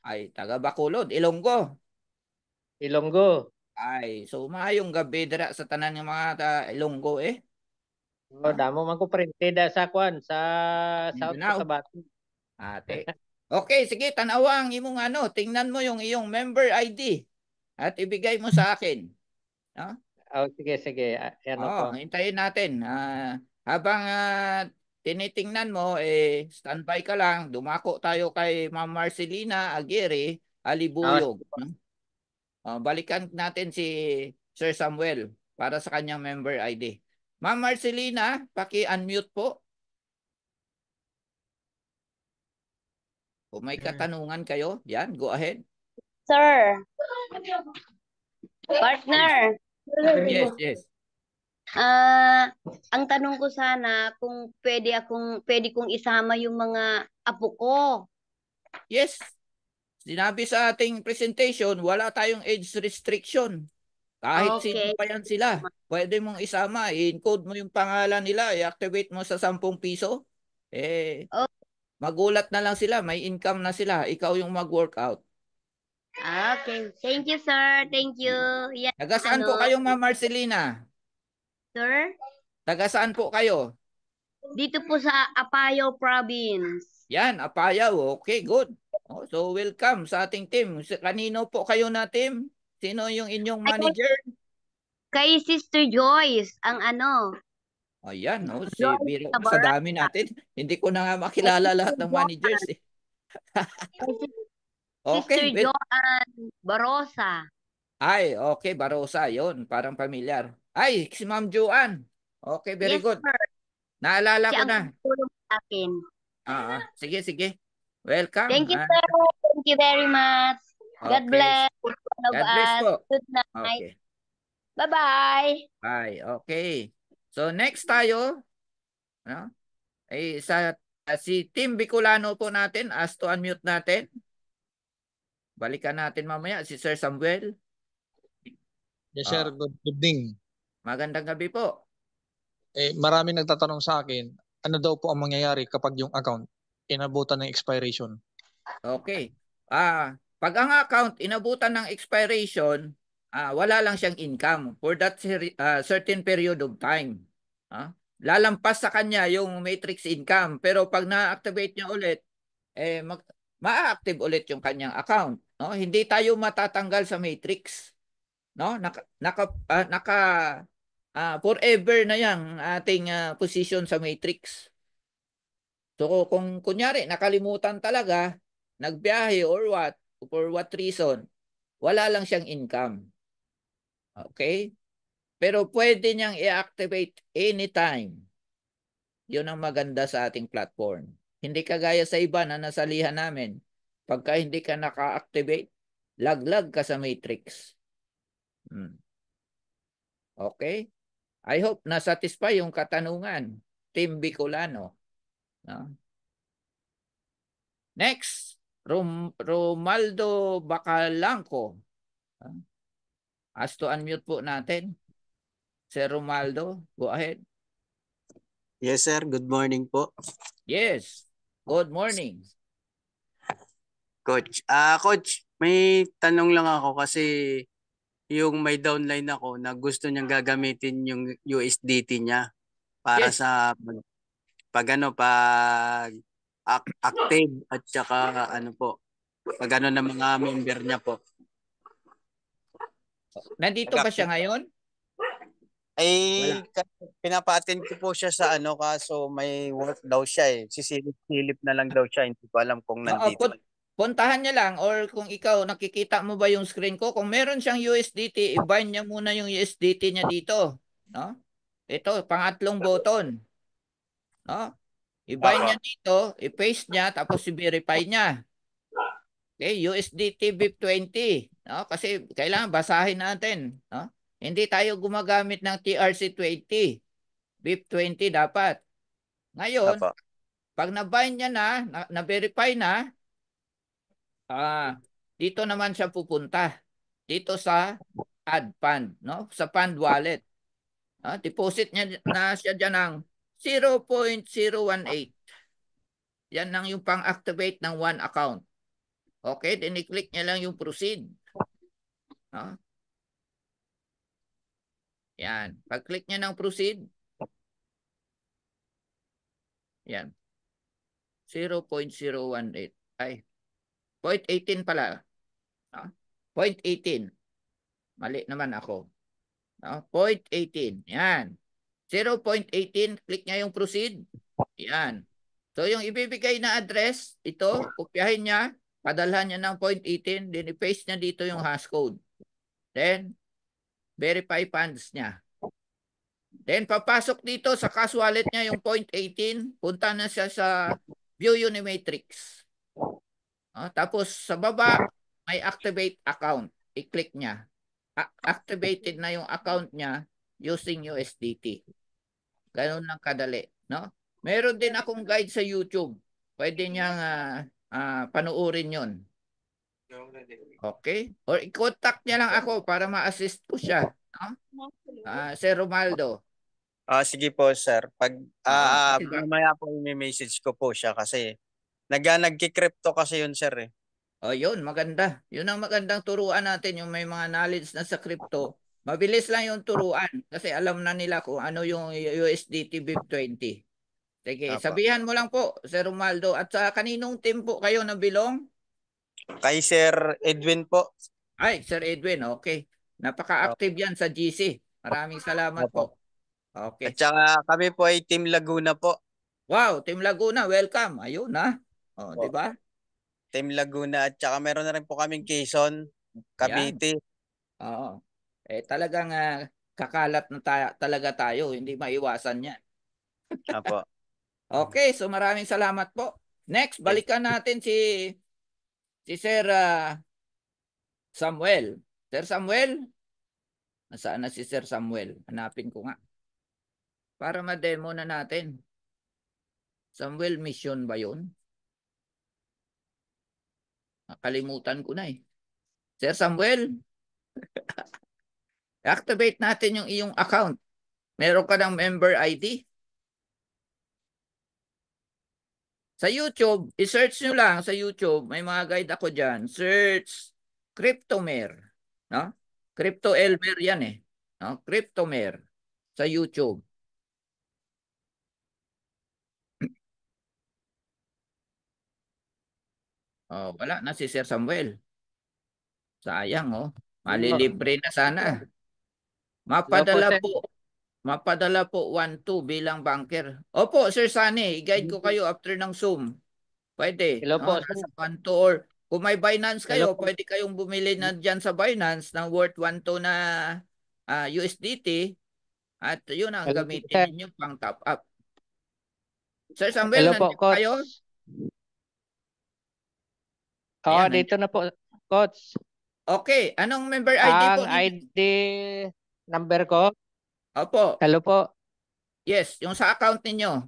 Ay, taga Bacolod, Ilonggo. Ilonggo. Ay, so maayong gabi dira sa tanan ng mga Ilonggo Damo man ko printed sa kwan sa South Mindanao. Cotabato. Ate. Okay, sige, tanawa ang imong tingnan mo yung iyong member ID at ibigay mo sa akin. Sige. Po. Hintayin natin. Habang tinitingnan mo, standby ka lang. Dumako tayo kay Ma'am Marcelina Aguirre Alibuyog. Balikan natin si Sir Samuel para sa kanyang member ID. Ma'am Marcelina, paki-unmute po. Kung may katanungan kayo, yan, go ahead. Sir. Partner. Yes. Ang tanong ko sana kung pwede kong isama yung mga apo ko. Yes. Sinabi sa ating presentation, wala tayong age restriction. Kahit sino pa yan sila, pwede mong isama, i-encode mo yung pangalan nila, i-activate mo sa 10 piso. Eh, Oh. magulat na lang sila, may income na sila. Ikaw yung mag-workout. Okay. Thank you, sir. Thank you. Yan, Taga saan po kayo, Ma'am Marcelina? sir? Taga saan po kayo? Dito po sa Apayao Province. Yan, Apayao. Okay, good. Oh, so welcome sa ating team. Kanino po kayo na team? Sino yung inyong manager? Kay Sister Joyce, ang ano. Ayan, oh, Joyce biro mo, sa Tabaraka. dami natin. Hindi ko na nga makilala lahat ng managers eh. Kay Sister Okay, well, Joanne Barosa. ay, okay, Barosa, yon, parang familiar. Ay, si Ma'am Joanne. Okay, very Yes, good. sir. Naalala Siya ko ang na. tumutulong sa akin. Sige, sige. Welcome. Thank you, sir. Thank you very much. God Okay. bless each one of God bless us. po. Good night. Okay. Bye-bye. Bye. Okay. So next tayo, no? Ay si Team Bicolano po natin, ask to unmute natin. Balikan natin mamaya si Sir Samuel. Yes, sir. Good evening. Magandang gabi po. Maraming nagtatanong sa akin, ano daw po ang mangyayari kapag yung account inabutan ng expiration? Okay. Pag ang account inabutan ng expiration, wala lang siyang income for that certain period of time. Lalampas sa kanya yung matrix income, pero pag na-activate niya ulit, ma-active ulit yung kanyang account. No? Hindi tayo matatanggal sa matrix. No? Forever na yang ating position sa matrix. So kung kunyari nakalimutan talaga, nagbiyahe or what, for what reason, wala lang siyang income. Okay? Pero pwede niyang i-activate anytime. Yun ang maganda sa ating platform. Hindi kagaya sa iba na nasalihan namin. Pagka hindi ka naka-activate, laglag ka sa matrix. Okay? I hope na-satisfy yung katanungan, Team Bicolano. No? Next, Romaldo Bacalangco. As to unmute po natin. Sir Romaldo, go ahead. Yes, sir. Good morning po. Yes. Good morning. Coach. Coach, may tanong lang ako kasi yung may downline ako na gusto niyang gagamitin yung USDT niya para Yes. sa pag active at saka pag ng mga member niya po. Nandito ba siya ngayon? Pinapa-attend ko po siya sa kaso may work daw siya eh. Sisilip-silip na lang daw siya. Hindi ko alam kung nandito. Puntahan niya lang or kung ikaw nakikita mo ba yung screen ko, kung meron siyang USDT, i-bind niya muna yung USDT niya dito, no? Ito, pangatlong button. No? I-bind niya dito, i-paste niya tapos i-verify niya. Okay, USDT BIP20, no? Kasi kailangan basahin natin, no? Hindi tayo gumagamit ng TRC20. BIP20 dapat. Ngayon, pag na-bind niya na-verify na, dito naman siya pupunta. Dito sa add fund, no? Sa fund wallet. Deposit niya na siya diyan ng 0.018. Yan lang yung pang-activate ng one account. Okay, then i-click niya lang yung proceed. Yan. Pag-click niya ng proceed, yan. 0.018. Ay, 0.18 pala. 0.18. Mali naman ako. 0.18. Yan. 0.18. Click niya yung proceed. Yan. So, yung ibibigay na address, ito, kopyahin niya, padalhan niya ng 0.18, then i-paste niya dito yung hash code. Then, verify funds niya. Then, papasok dito sa cash wallet niya yung 0.18, punta na siya sa View Unimatrix. Tapos, sa baba, may activate account. I-click niya. Activated na yung account niya using USDT. Ganun lang kadali. No? Meron din akong guide sa YouTube. Pwede niyang panuorin yon. Okay? Or i-contact niya lang ako para ma-assist ko siya. No? Sir Romaldo. Sige po, sir. Pag Kasi mamaya po i-message ko po siya kasi nagki-crypto kasi yun, sir eh. yun, maganda. Yun ang magandang turuan natin, yung may mga knowledge na sa crypto. Mabilis lang yung turuan kasi alam na nila kung ano yung USDT BIP20. Sige, Apo. sabihan mo lang po, Sir Romaldo. At sa kaninong team po kayo nabilong? Kay Sir Edwin po. Ay, Sir Edwin, okay. Napaka-active yan sa GC. Maraming salamat Opo. po. At Okay. saka kami po ay Team Laguna po. Wow, Team Laguna, welcome. Ayun na. Di ba? Team Laguna at saka meron na rin po kaming Quezon, Yan. Cavite. Oo. Talagang kakalat na talaga tayo. Hindi maiwasan yan. Apo. Okay, so maraming salamat po. Next, balikan natin si Sir Samuel. Sir Samuel? Nasaan na si Sir Samuel? Hanapin ko nga. Para ma-demo na natin. Samuel, mission ba yun? Nakalimutan ko na eh. Sir Samuel, activate natin yung iyong account. Meron ka ng member ID. Sa YouTube, i-search nyo lang sa YouTube. May mga guide ako dyan. Search Cryptomer. No? Crypto Elmer yan eh. No? Cryptomer sa YouTube. Wala na si Sir Samuel. Sayang oh. Malilibre na sana. Mapadala po. Mapadala po 1-2 bilang banker. Opo, Sir Sunny, i-guide ko kayo after ng Zoom. Pwede. Hello po, Nasa sir. 1-2 or kung may Binance Hello kayo, po. pwede kayong bumili na dyan sa Binance ng worth 1-2 na USDT at yun ang Hello po, gamitin sir. ninyo pang top up. Sir Samuel, Hello po, nandiyan kayo? coach. Oo, Ayan, dito na po, coach. Okay, anong member ID po Ang ninyo? ID number ko, Opo, hello po, yes, yung sa account ninyo.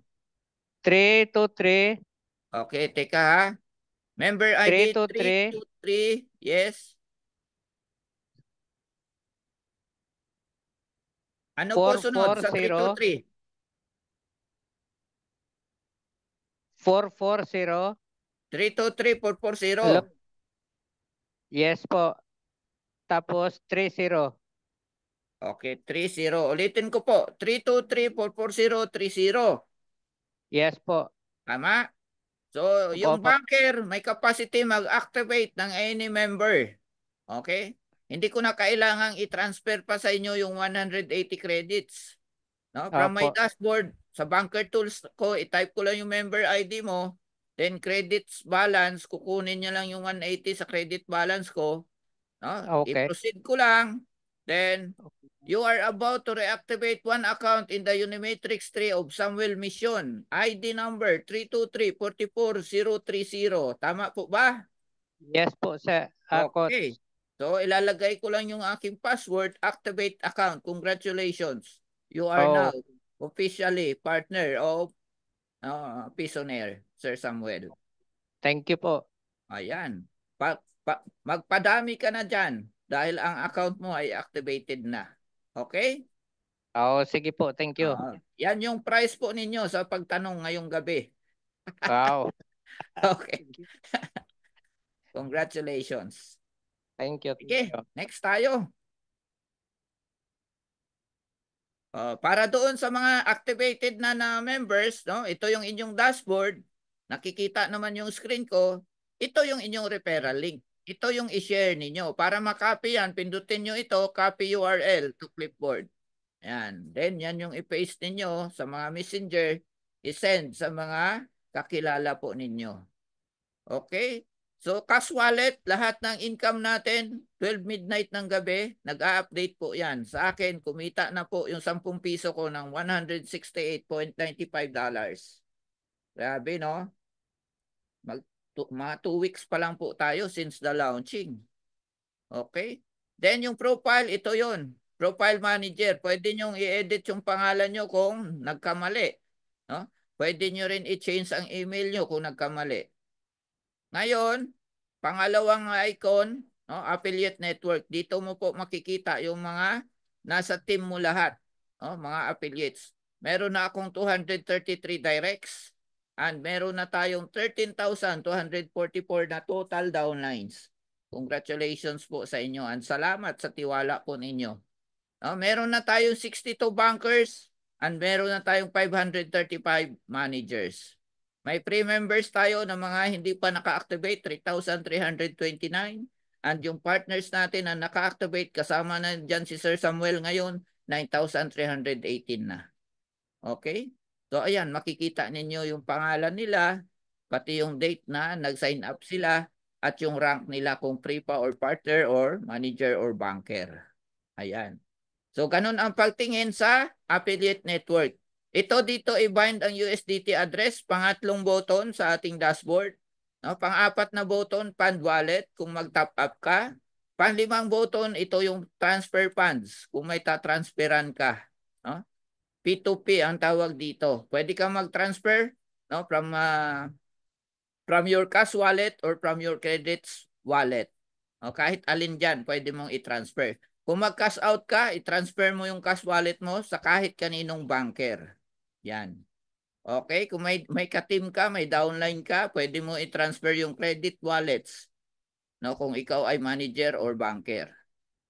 323 Okay, teka ha. Member ID 323 323, yes. Ano po sunod sa 440 323? 440. 323-440. Hello. Yes po. Tapos 30. Okay, 30. Ulitin ko po. 323-440-30. Yes po. Tama? So, yung Opo. banker may capacity mag-activate ng any member. Okay? Hindi ko na kailangang i-transfer pa sa inyo yung 180 credits. No? From my Opo. dashboard, sa banker tools ko, i-type ko lang yung member ID mo, then credits balance, kukunin niya lang yung 180 sa credit balance ko. No? Okay. I-proceed ko lang. Then, you are about to reactivate one account in the Unimatrix tree of Samuel Mission. ID number 323-44030. Tama po ba? Yes po, sir. Okay. Coach. So, ilalagay ko lang yung aking password, activate account. Congratulations. You are now officially partner of Pisonaire, Sir Samuel. Thank you po. Ayan. Magpadami ka na dyan dahil ang account mo ay activated na. Okay? Sige po. Thank you. Yan yung price po ninyo sa pagtanong ngayong gabi. Wow. Okay. Congratulations. Thank you. Okay, next tayo. Para doon sa mga activated na members, no? Ito yung inyong dashboard. Nakikita naman yung screen ko. Ito yung inyong referral link. Ito yung i-share ninyo. Para makopy yan, pindutin nyo ito, copy URL to clipboard. Yan. Then yan yung i-paste ninyo sa mga messenger, i-send sa mga kakilala po ninyo. Okay? So, cash wallet, lahat ng income natin, 12 midnight ng gabi, nag-a-update po yan. Sa akin, kumita na po yung 10 piso ko ng $168.95. Grabe, no? Mga 2 weeks pa lang po tayo since the launching. Okay? Then yung profile, ito yon. Profile manager, pwede nyo i-edit yung pangalan nyo kung nagkamali. No? Pwede nyo rin i-change ang email nyo kung nagkamali. Ngayon, pangalawang icon, no, affiliate network. Dito mo po makikita yung mga nasa team mo lahat, no, mga affiliates. meron na akong 233 directs and meron na tayong 13,244 na total downlines. Congratulations po sa inyo and salamat sa tiwala po ninyo. Meron na tayong 62 bankers and meron na tayong 535 managers. May pre-members tayo na mga hindi pa naka-activate, 3,329. And yung partners natin na naka-activate, kasama na dyan si Sir Samuel ngayon, 9,318 na. Okay? So ayan, makikita ninyo yung pangalan nila, pati yung date na nag-sign up sila, at yung rank nila kung pre-pa or partner or manager or banker. Ayan. So ganun ang pagtingin sa affiliate network. Ito dito i-bind ang USDT address, pangatlong button sa ating dashboard. Pang-apat na button, fund wallet kung mag-top up ka. Pang-limang button, ito yung transfer funds kung may tatransferan ka. P2P ang tawag dito. Pwede kang mag-transfer from your cash wallet or from your credits wallet. Kahit alin dyan, pwede mong i-transfer. Kung mag-cash out ka, i-transfer mo yung cash wallet mo sa kahit kaninong banker. Yan. Okay, kung may ka-team ka, may downline ka, pwede mo i-transfer yung credit wallets. Kung ikaw ay manager or banker.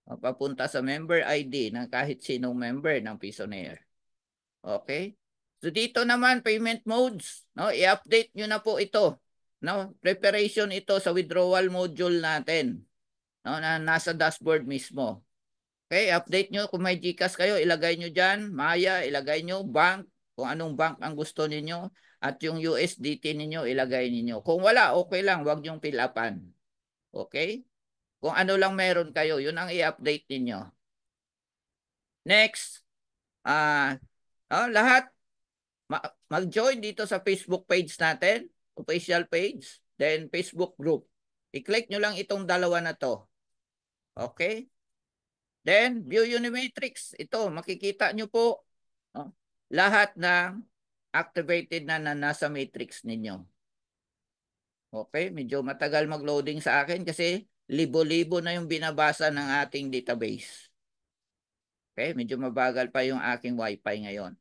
Papunta sa member ID ng kahit sinong member ng Pisonaire. Okay? So dito naman, payment modes. I-update nyo na po ito. Preparation ito sa withdrawal module natin. Na nasa dashboard mismo. Okay, update nyo kung may GCash kayo, ilagay nyo dyan, Maya, ilagay nyo, bank, kung anong bank ang gusto ninyo, at yung USDT ninyo, ilagay ninyo. Kung wala, okay lang, wag nyong fill upan. Okay? Kung ano lang meron kayo, yun ang i-update ninyo. Next, lahat, mag-join dito sa Facebook page natin, official page, then Facebook group. I-click nyo lang itong dalawa na to. Okay? Then, view Unimatrix. Ito, makikita nyo po lahat ng activated na nasa matrix ninyo. Okay, medyo matagal mag-loading sa akin kasi libo-libo na yung binabasa ng ating database. Okay, medyo mabagal pa yung aking wifi ngayon.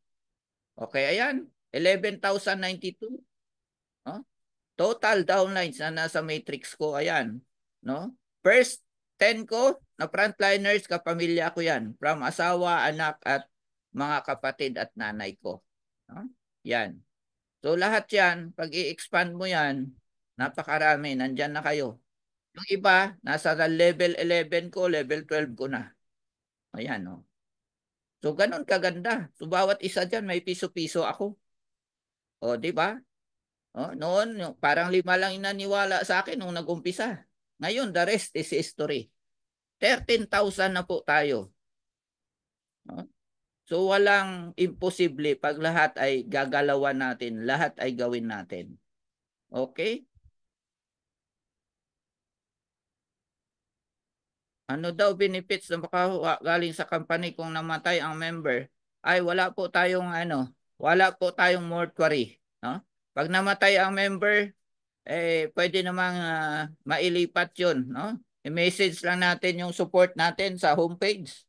Okay, ayan, 11,092. Total downlines na nasa matrix ko, ayan. First 10 ko na frontliners, kapamilya ko yan. From asawa, anak, at mga kapatid at nanay ko. Yan. So lahat yan, pag i-expand mo yan, napakarami, nandyan na kayo. Yung iba, nasa level 11 ko, level 12 ko na. Ayan, no. So ganun kaganda. So bawat isa dyan, may piso-piso ako. O, di ba? Noon, parang 5 lang inaniwala sa akin nung nag-umpisa. Ngayon, the rest is history. 13,000 na po tayo. So walang imposible pag lahat ay gagalawan natin, lahat ay gawin natin. Okay? Ano daw benefits na makakuha galing sa company kung namatay ang member? Ay wala po tayong mortuary. Pag namatay ang member, pwede namang mailipat yun. I-message lang natin yung support natin sa homepage.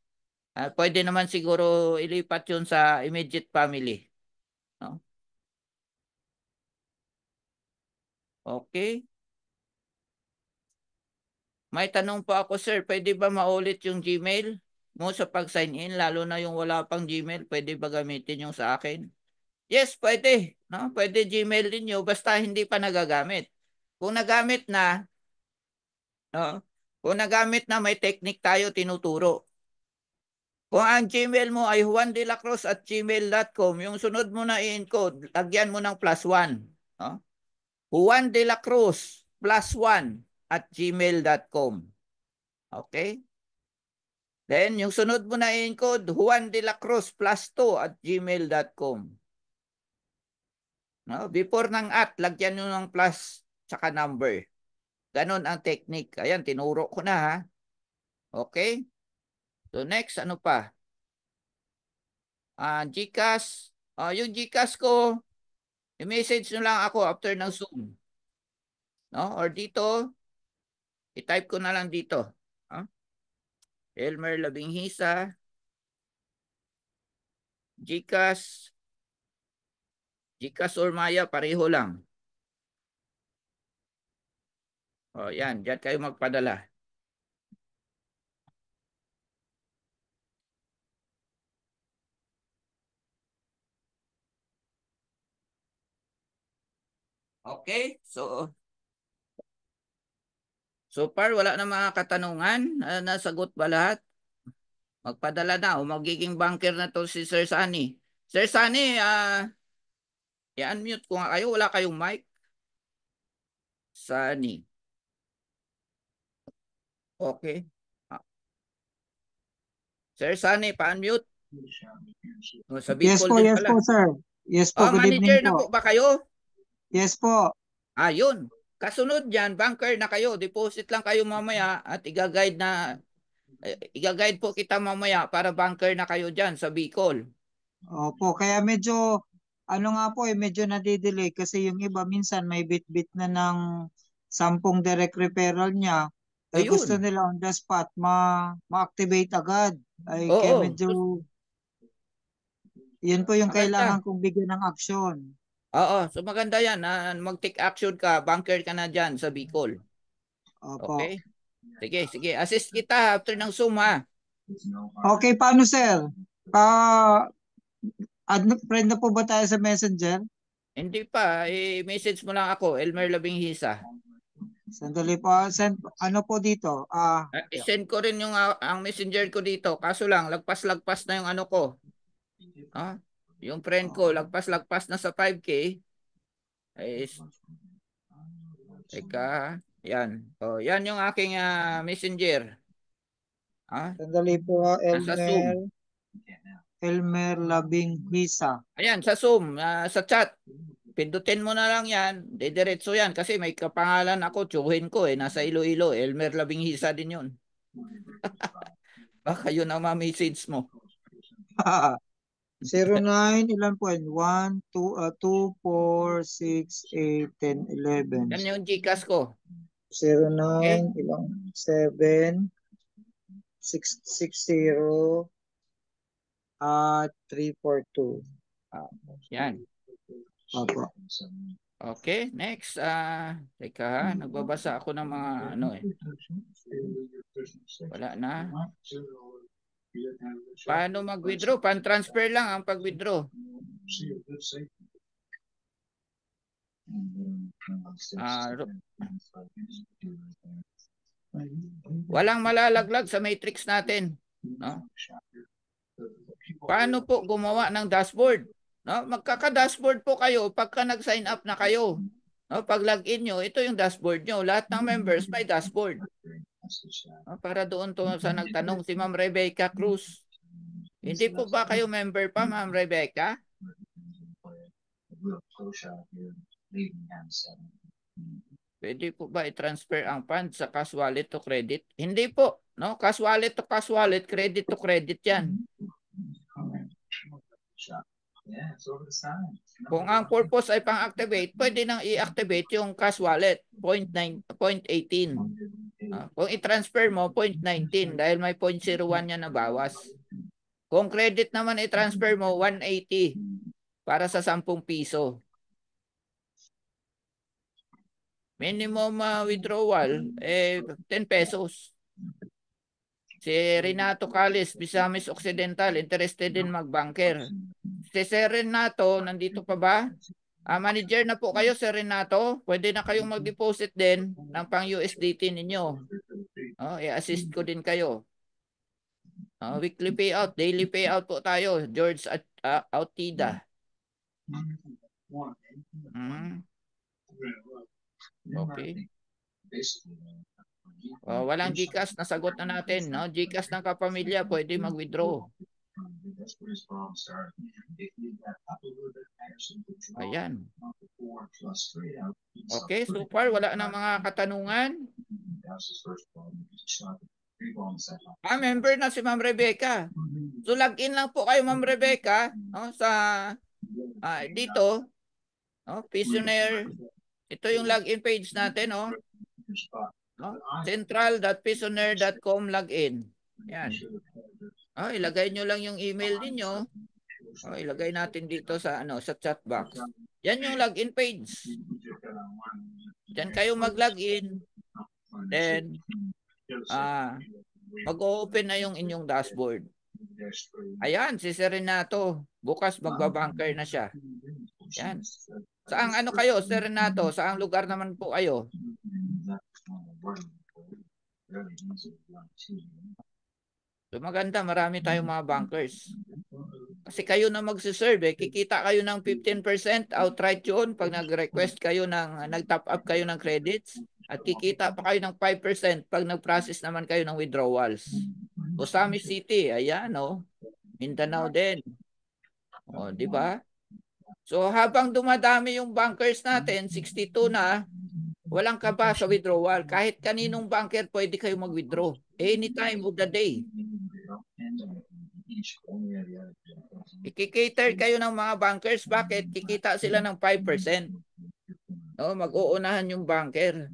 Pwede naman siguro ilipat yun sa immediate family. Okay. May tanong po ako, sir. Pwede ba maulit yung Gmail mo sa pag-sign in? Lalo na yung wala pang Gmail. Pwede ba gamitin yung sa akin? Yes, pwede. Pwede Gmail din nyo. Basta hindi pa nagagamit. Kung nagamit na, may technique tayo tinuturo. Kung ang Gmail mo ay juandelacruz@gmail.com, yung sunod mo na i-encode, lagyan mo ng +1. juandelacruz+1@gmail.com. Okay? Then, yung sunod mo na i-encode, juandelacruz+2@gmail.com. Before ng lagyan nyo ng plus tsaka number. Ganon ang technique. Ayan, tinuro ko na ha. Okay? So, next, ano pa? GCash. Yung GCash ko, i-message nyo lang ako after ng Zoom. Or dito, i-type ko na lang dito. Elmer Labinghisa, GCash, GCash or Maya, pareho lang. O, yan. Diyan kayo magpadala. Okay, so far wala na mga katanungan. Nasagot ba lahat? Magpadala na o magiging banker na to si Sir Sunny. Sir Sunny, i-unmute ko nga kayo. Wala kayong mic. Sunny. Okay. Sir Sunny, pa-unmute. Sa Yes Bicol po, din yes pala. po, sir. Yes po, good Manager evening na po. po ba kayo? Yes po. Yun. Kasunod dyan, banker na kayo. Deposit lang kayo mamaya at i-guide po kita mamaya para banker na kayo dyan sa Bicol. Opo, kaya medyo, medyo nadidelay kasi yung iba minsan may bit-bit na ng 10 direct referral niya. Ay Ayun. gusto nila on the spot ma-activate agad. Ay kaya Oo. medyo, yun po yung Maganda. kailangan kong bigyan ng aksyon. Oo. So maganda yan. Mag-take action ka. Banker ka na dyan sa Bicol. Opo. Okay? Sige. Assist kita after ng Zoom ha. Okay, paano sir? Friend na po ba tayo sa Messenger? Hindi pa. I-message mo lang ako. Elmer Labinghisa. Sandali po. Ano po dito? I-send ko rin yung ang messenger ko dito. Kaso lang, lagpas-lagpas na yung ano ko. Yung friend ko, lagpas-lagpas na sa 5K. Teka, yan. Yan yung aking messenger. Sandali po, Sa Zoom. Elmer Labinghisa. Ayan, sa Zoom, sa chat. Pindutin mo na lang yan. Didiretso yan kasi may kapangalan ako. Tsuhin ko nasa Iloilo. Elmer Labinghisa din yun. Baka yun ang ma-message mo. 09, ilan po yun? 1, 2, 4, 6, 8, 10, 11. Yan yung Gcash ko. 09, Okay. ilang? 7, 660, 342. Yan. Opo. Okay, next. Teka, nagbabasa ako ng mga Wala na. Paano mag-withdraw? Pan-transfer lang ang pag-withdraw. Walang malalaglag sa matrix natin. No? Paano po gumawa ng dashboard? No? Magkaka-dashboard po kayo pagka nag-sign up na kayo. No? Pag login nyo, ito yung dashboard nyo. Lahat ng members may dashboard. No? Para doon to sa nagtanong si Ma'am Rebecca Cruz. Hindi po ba kayo member pa, Ma'am Rebecca? Pwede po ba i-transfer ang funds sa cash wallet to credit? Hindi po. No? Cash wallet to cash wallet, credit to credit yan. Kung ang purpose ay pang-activate, pwede nang i-activate yung cash wallet, 0.18. Kung i-transfer mo, 0.19 dahil may 0.01 yan na bawas. Kung credit naman i-transfer mo, 180 para sa 10 piso. Minimum withdrawal, 10 pesos. Si Renato Calis, Misamis Occidental, interested din mag-banker. Si Sir Renato, nandito pa ba? Manager na po kayo, Sir Renato. Pwede na kayong mag-deposit din ng pang-USDT ninyo. I-assist ko din kayo. Weekly payout, daily payout po tayo. George Autida. Okay. Walang GCash, nasagot na natin. No? GCash ng kapamilya, pwede mag-withdraw. Ayan. Okay, so far wala na mga katanungan. Member na si Ma'am Rebecca. So login lang po kayo, Ma'am Rebecca, sa dito, Pissoner. Ito yung login page natin, central.pissoner.com login. Yan. Ilagay nyo lang yung email niyo. O, ilagay natin dito sa sa chat box. Yan yung login page. Diyan kayo mag-login. Then mag-open na yung inyong dashboard. Ayan, si Sir Renato. Bukas magbabanker na siya. Yan. Saang kayo, Sir Renato? Saang lugar naman po kayo? So maganda, marami tayong mga bankers. Kasi kayo na magsiserve, kikita kayo ng 15% outright yun pag nag-request kayo nag-top up kayo ng credits. At kikita pa kayo ng 5% pag nag-process naman kayo ng withdrawals. Osamis City, ayan Mindanao din. Di ba? So habang dumadami yung bankers natin, 62 na, walang kaba sa withdrawal. Kahit kaninong banker pwede kayo mag-withdraw. Anytime of the day. I-cater kayo ng mga bankers. Bakit? Kikita sila ng 5%. Mag-uunahan yung banker.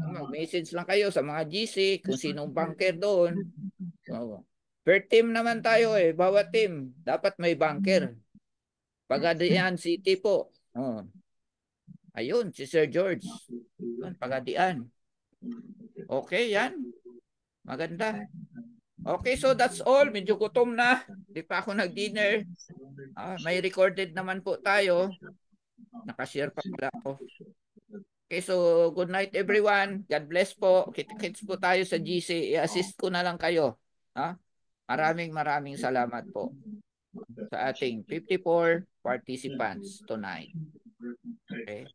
Mag-message lang kayo sa mga GC kung sinong banker doon. Per team naman tayo Bawat team, dapat may banker. Pagadian City po. Ayun, si Sir George. Pagadian. Okay, yan. Maganda. Okay, so that's all. Medyo gutom na. Di pa ako nag-dinner. May recorded naman po tayo. Nakashare pa pala ako. Okay, so good night everyone. God bless po. Kits po tayo sa GC. I-assist ko na lang kayo. Maraming salamat po sa ating 54 participants tonight. Okay.